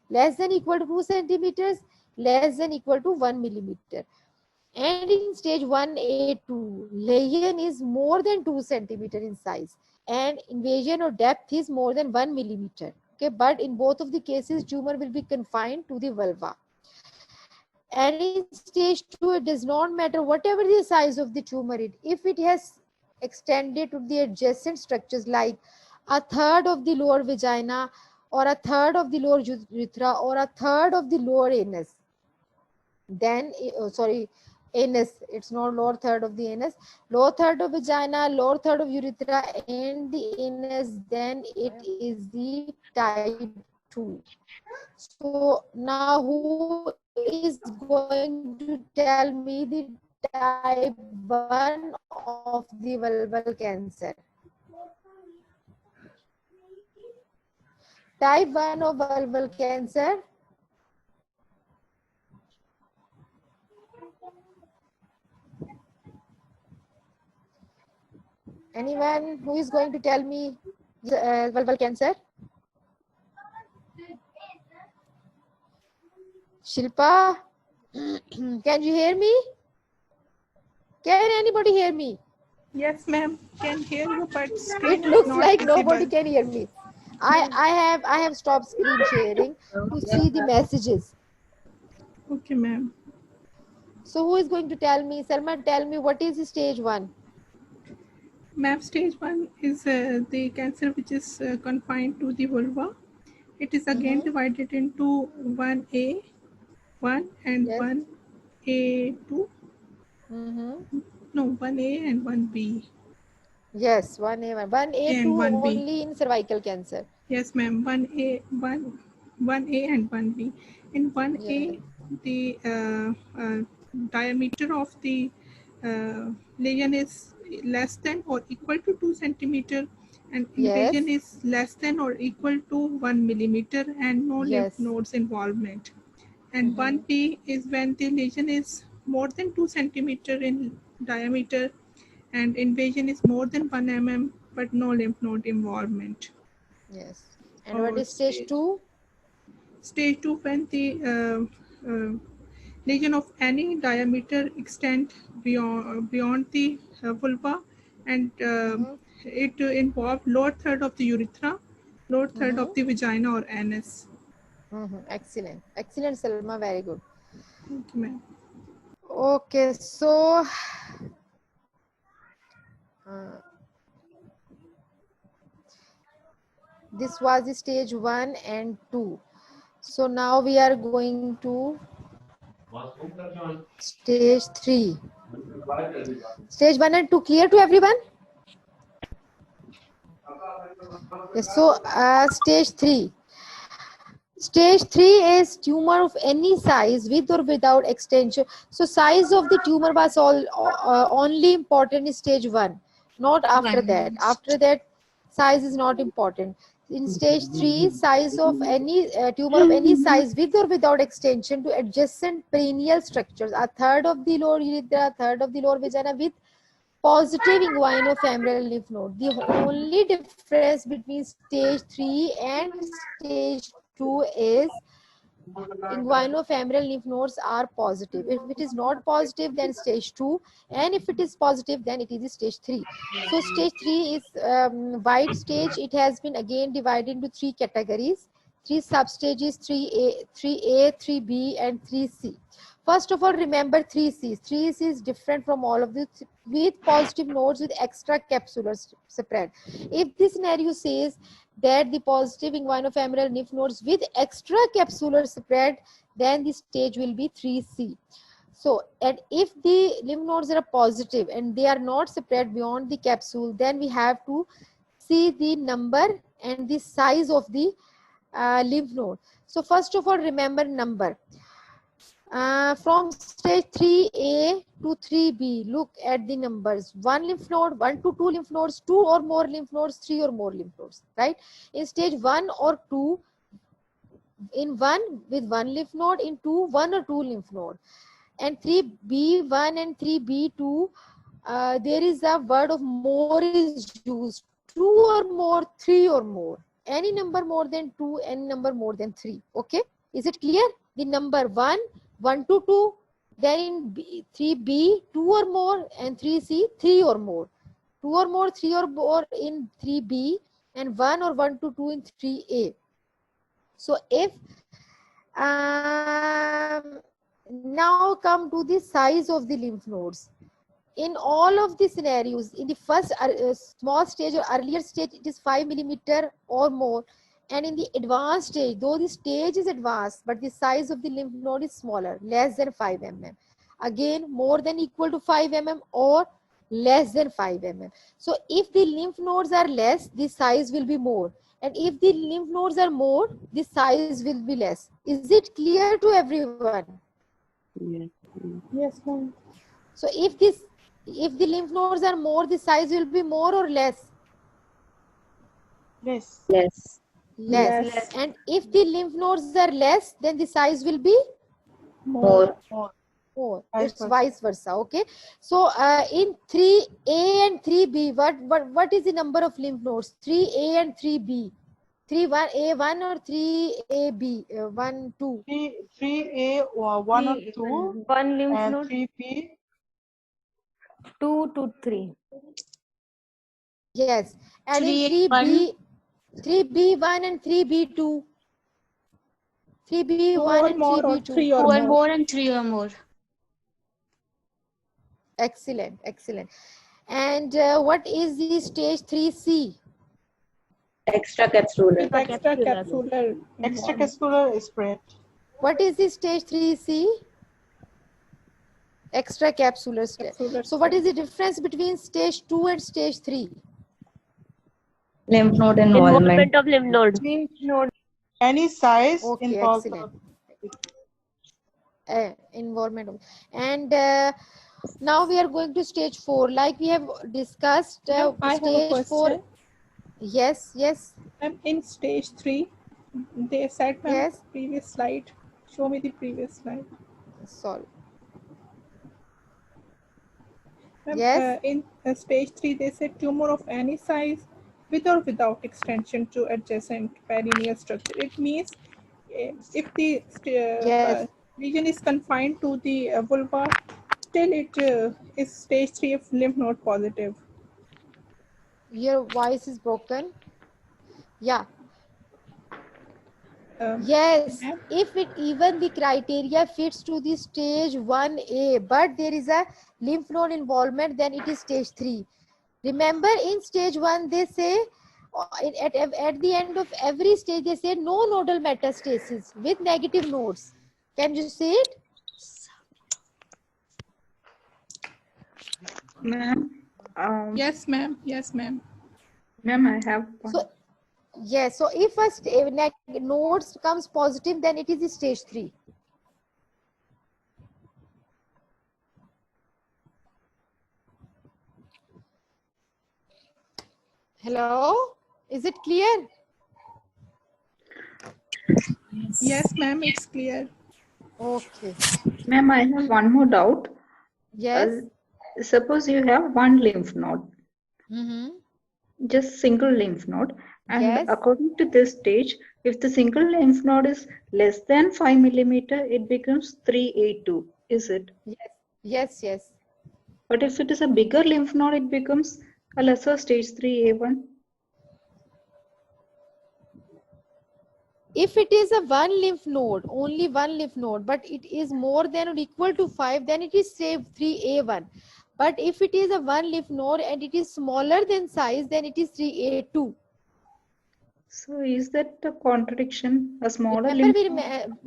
Less than equal to 2 centimeters, less than equal to 1 millimeter. And in stage 1A2, lesion is more than 2 centimeter in size, and invasion or depth is more than 1 millimeter. Okay, but in both of the cases, tumor will be confined to the vulva. And in stage 2, it does not matter whatever the size of the tumor is. If it has extended to the adjacent structures like a third of the lower vagina or a third of the lower urethra or a third of the lower anus, then anus, it's not lower third of the anus, lower third of vagina, lower third of urethra and the anus, then it is the type 2. So now who is going to tell me the type 1 of the vulval cancer? Type 1 of vulval cancer. Anyone who is going to tell me vulval cancer? Shilpa, can you hear me? Can anybody hear me? Yes, ma'am. Can hear you, but It looks like nobody can hear me. I have stopped screen sharing to see the messages. Okay, ma'am. So who is going to tell me? Salma, tell me what is stage 1? Ma'am, stage 1 is the cancer which is confined to the vulva. It is again divided into 1A1 and 1A2. No, 1A and 1B. Yes, 1A1. 1A2 only in cervical cancer. Yes, ma'am. 1A and 1B. In 1A, the diameter of the lesion is less than or equal to 2 centimeter, and invasion is less than or equal to 1 millimeter, and no lymph nodes involvement. And 1B is when the lesion is more than 2 centimeter in diameter and invasion is more than 1 mm, but no lymph node involvement. Yes. And what is stage 2? Stage 2, when the lesion of any diameter extent beyond the vulva, and it involved lower third of the urethra, lower third of the vagina or anus. Excellent, excellent, Salma. Very good. Thank you, ma'am. Okay, so this was the stage 1 and 2. So now we are going to stage 3. Stage 1 and 2 clear to everyone? Yes, so stage 3. Stage 3 is tumor of any size with or without extension. So size of the tumor was only important in stage 1, not after that. After that, size is not important. In stage 3, size of any tumor of any size with or without extension to adjacent perineal structures, a third of the lower urethra, a third of the lower vagina with positive inguinofemoral lymph node. The only difference between stage 3 and stage 2 is inguinofemoral lymph nodes are positive. If it is not positive, then stage 2, and if it is positive, then it is stage 3. So stage 3 is wide stage. It has been again divided into 3 categories, 3 substages: 3A, 3B, and 3C. First of all, remember 3Cs. 3C is different from all of this, with positive nodes with extra capsular spread. If this scenario says that the positive inguinofemoral lymph nodes with extra capsular spread, then the stage will be 3C. So, and if the lymph nodes are positive and they are not spread beyond the capsule, then we have to see the number and the size of the lymph node. So first of all, remember number. From stage 3A to 3B, look at the numbers: 1 lymph node, 1 to 2 lymph nodes, 2 or more lymph nodes, 3 or more lymph nodes, right? In stage 1 or 2, in 1 with 1 lymph node, in 2, 1 or 2 lymph node. And 3B1 and 3B2, there is a word of more is used: 2 or more, 3 or more. Any number more than 2, any number more than 3. Okay, is it clear? The number 1 to 2, then in 3B 2 or more, and 3C 3 or more. 2 or more, 3 or more in 3B, and 1 or 1 to 2 in 3A. So if now come to the size of the lymph nodes. In all of the scenarios, in the first small stage or earlier stage, it is 5 millimeter or more. And in the advanced stage, though the stage is advanced, but the size of the lymph node is smaller, less than 5 mm. Again, more than equal to 5 mm or less than 5 mm. So if the lymph nodes are less, the size will be more. And if the lymph nodes are more, the size will be less. Is it clear to everyone? Yes, ma'am. So if the lymph nodes are more, the size will be more or less? Less. Less. Less. And if the lymph nodes are less, then the size will be More. more. It's vice versa. Okay. So in 3A and 3B, what is the number of lymph nodes? 3A and 3B. 3A1 or 3AB 1, 2? 3A 1 or 2. 1 lymph and node. 3B 2 to 3. Yes. And in 3B1 and 3B2. 3B1 and 3B2. 3 2 or or more. more and 3 or more. Excellent, excellent. And what is the stage 3C? Extracapsular. Extracapsular. extracapsular spread. What is the stage 3C? Extracapsular stage. So what is the difference between stage 2 and stage 3? Lymph node involvement. Of lymph node. Lymph node any size Okay, involves excellent. Involvement. And now we are going to stage 4. Like we have discussed, Ma'am, I have a stage 4. question. Yes, yes. Ma'am, in stage 3, they said, ma'am, Yes. previous slide. Show me the previous slide. Sorry. Ma'am, Yes. in stage 3, they said tumor of any size with or without extension to adjacent perineal structure. It means if the Yes. Region is confined to the vulva. Still, it is stage 3 if lymph node positive. Your voice is broken. Yeah. Yes, Ma'am? if it even the criteria fits to the stage 1A, but there is a lymph node involvement, then it is stage 3. Remember, in stage 1, they say, at the end of every stage, they say no nodal metastasis with negative nodes. Can you see it? Ma'am, Yes, ma'am. Yes, ma'am. ma'am, I have one. So, yes, so if a nodes comes positive, then it is the stage 3. Hello, is it clear? Yes, ma'am, it's clear. Okay. Ma'am, I have one more doubt. Yes. Suppose you have one lymph node, Mm-hmm. just single lymph node, and Yes. according to this stage, if the single lymph node is less than 5 millimeter, it becomes 3A2, is it? Yes. Yes. Yes. But if it is a bigger lymph node, it becomes a lesser stage 3A1. If it is a one lymph node, only one lymph node, but it is more than or equal to 5, then it is say 3A1. But if it is a one lymph node and it is smaller than size, then it is 3A2. So is that a contradiction? A smaller Remember, lymph node?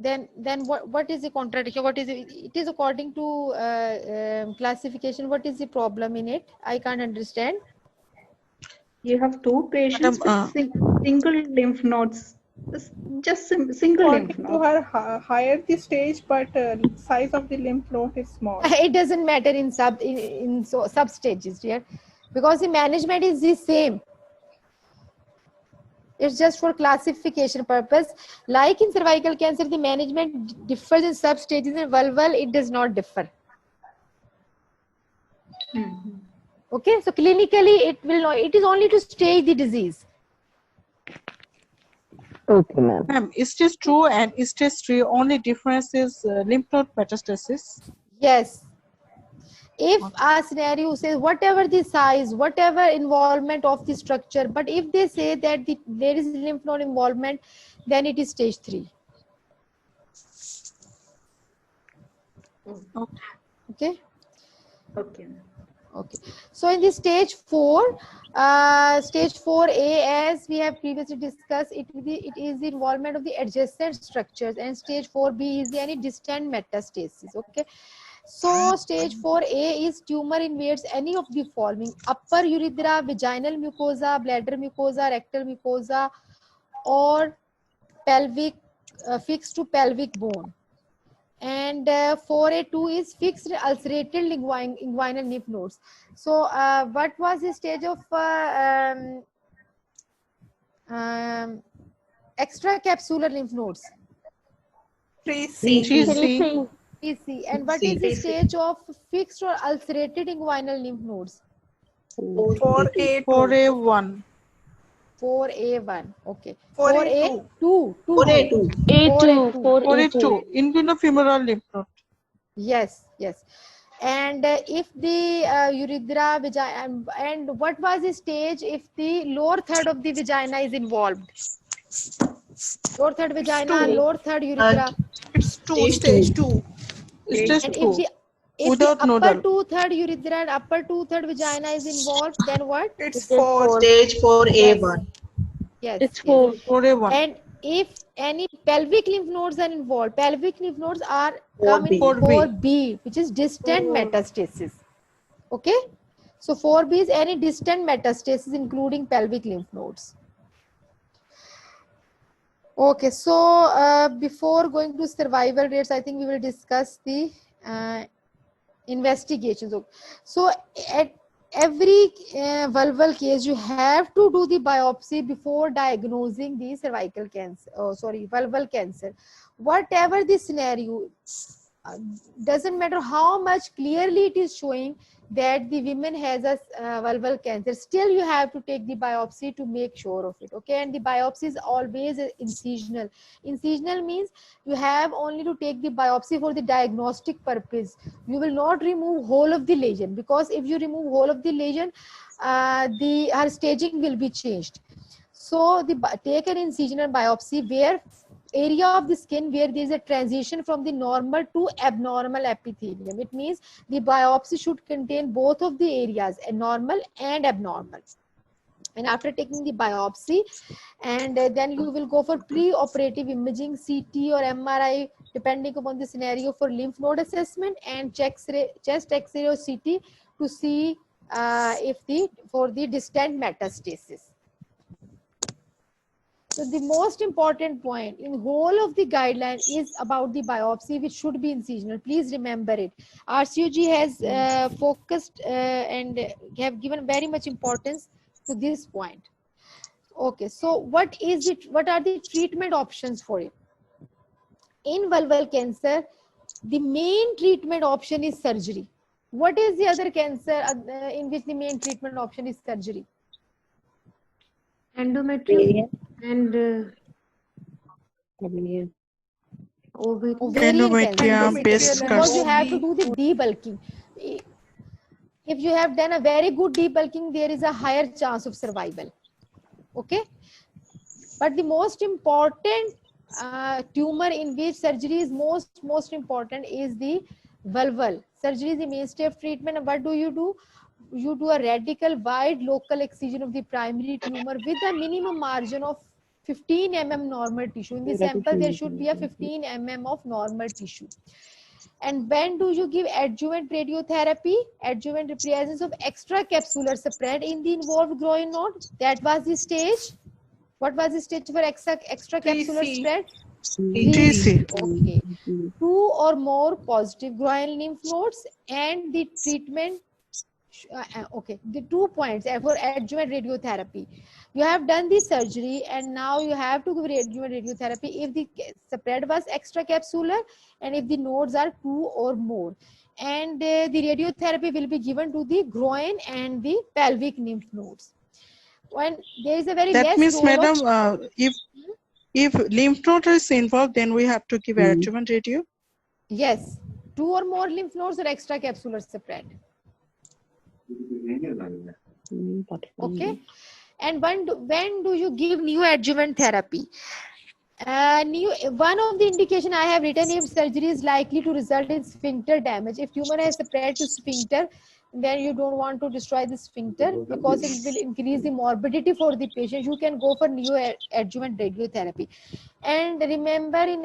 then what is the contradiction? What is it? It is according to classification. What is the problem in it? I can't understand. You have two patients Madam, with single lymph nodes, just single lymph According to node. her, higher the stage, but size of the lymph node is small. It doesn't matter in sub stages, dear, because the management is the same. It's just for classification purpose. Like in cervical cancer, the management differs in sub stages. In vulval, it does not differ. Mm-hmm. Okay, so clinically, it will not. It is only to stage the disease. Okay, ma'am. Ma'am, stage 2 and stage 3 only difference is lymph node metastasis. Yes. If a scenario says whatever the size, whatever involvement of the structure, but if they say that there is lymph node involvement, then it is stage 3. Okay. Okay. Okay. So in the stage 4, stage 4A, as we have previously discussed, it is the involvement of the adjacent structures, and stage 4B is any distant metastasis. Okay. So stage 4A is tumor invades any of the following: upper urethra, vaginal mucosa, bladder mucosa, rectal mucosa, or pelvic fixed to pelvic bone. And 4A2 is fixed ulcerated inguinal lymph nodes. So what was the stage of extracapsular lymph nodes? 3C. 3C. And what is the stage of fixed or ulcerated inguinal lymph nodes? 4A2. 4A1. 4A1. Okay. 4A2. 4A2. 4A2. Inguinofemoral lymph node. Yes, yes. And if the urethra, vagina, and what was the stage if the lower third of the vagina is involved? Lower third vagina, lower third urethra. It's 2, stage 2. Stage And 2. if the Without upper nodal. 2/3 urethra and upper 2/3 vagina is involved, then what? It's 4. Stage 4A1. Yes. It's yes. 4A1. And if any pelvic lymph nodes are involved, pelvic lymph nodes are 4B. come in 4B. 4B, which is distant metastasis. Okay. So 4B is any distant metastasis, including pelvic lymph nodes. Okay. So before going to survival rates, I think we will discuss the investigations. So at every vulval case, you have to do the biopsy before diagnosing the cervical cancer. Oh, sorry, vulval cancer. Whatever the scenario, doesn't matter how much clearly it is showing that the woman has a vulval cancer, still you have to take the biopsy to make sure of it. Okay, and the biopsy is always incisional. Incisional means you have only to take the biopsy for the diagnostic purpose. You will not remove whole of the lesion, because if you remove whole of the lesion, her staging will be changed. So take an incisional biopsy where area of the skin where there is a transition from the normal to abnormal epithelium. It means the biopsy should contain both of the areas, normal and abnormal. And after taking the biopsy, and then you will go for pre-operative imaging, CT or MRI, depending upon the scenario, for lymph node assessment, and chest X-ray or CT to see for the distant metastasis. So the most important point in whole of the guideline is about the biopsy, which should be incisional. Please remember it. RCOG has focused and have given very much importance to this point. Okay, so what is it? What are the treatment options for it? In vulval cancer, the main treatment option is surgery. What is the other cancer in which the main treatment option is surgery? Endometrium and ovarian Endometrium, breast because you cancer. have to do the debulking. If you have done a very good debulking, there is a higher chance of survival. Okay, but the most important tumor in which surgery is most important is the vulval. Surgery is the mainstay of treatment. And what do? You do a radical wide local excision of the primary tumor with a minimum margin of 15 mm normal tissue. In the sample, there should be a 15 mm of normal tissue. And when do you give adjuvant radiotherapy? Adjuvant presence of extracapsular spread in the involved groin node. That was the stage. What was the stage for extracapsular spread? 3C. Okay. 2 or more positive groin lymph nodes, and the treatment. Okay, the 2 points for adjuvant radiotherapy. You have done the surgery, and now you have to give adjuvant radiotherapy if the spread was extracapsular and if the nodes are 2 or more. And the radiotherapy will be given to the groin and the pelvic lymph nodes. When there is a very That less means, role madam, of, if lymph node is involved, then we have to give adjuvant radio. Yes, 2 or more lymph nodes or extracapsular spread. Okay, and when do you give neoadjuvant therapy? One of the indication I have written, if surgery is likely to result in sphincter damage. If tumor has spread to sphincter, then you don't want to destroy the sphincter because it will increase the morbidity for the patient. You can go for neoadjuvant radiotherapy. And remember, in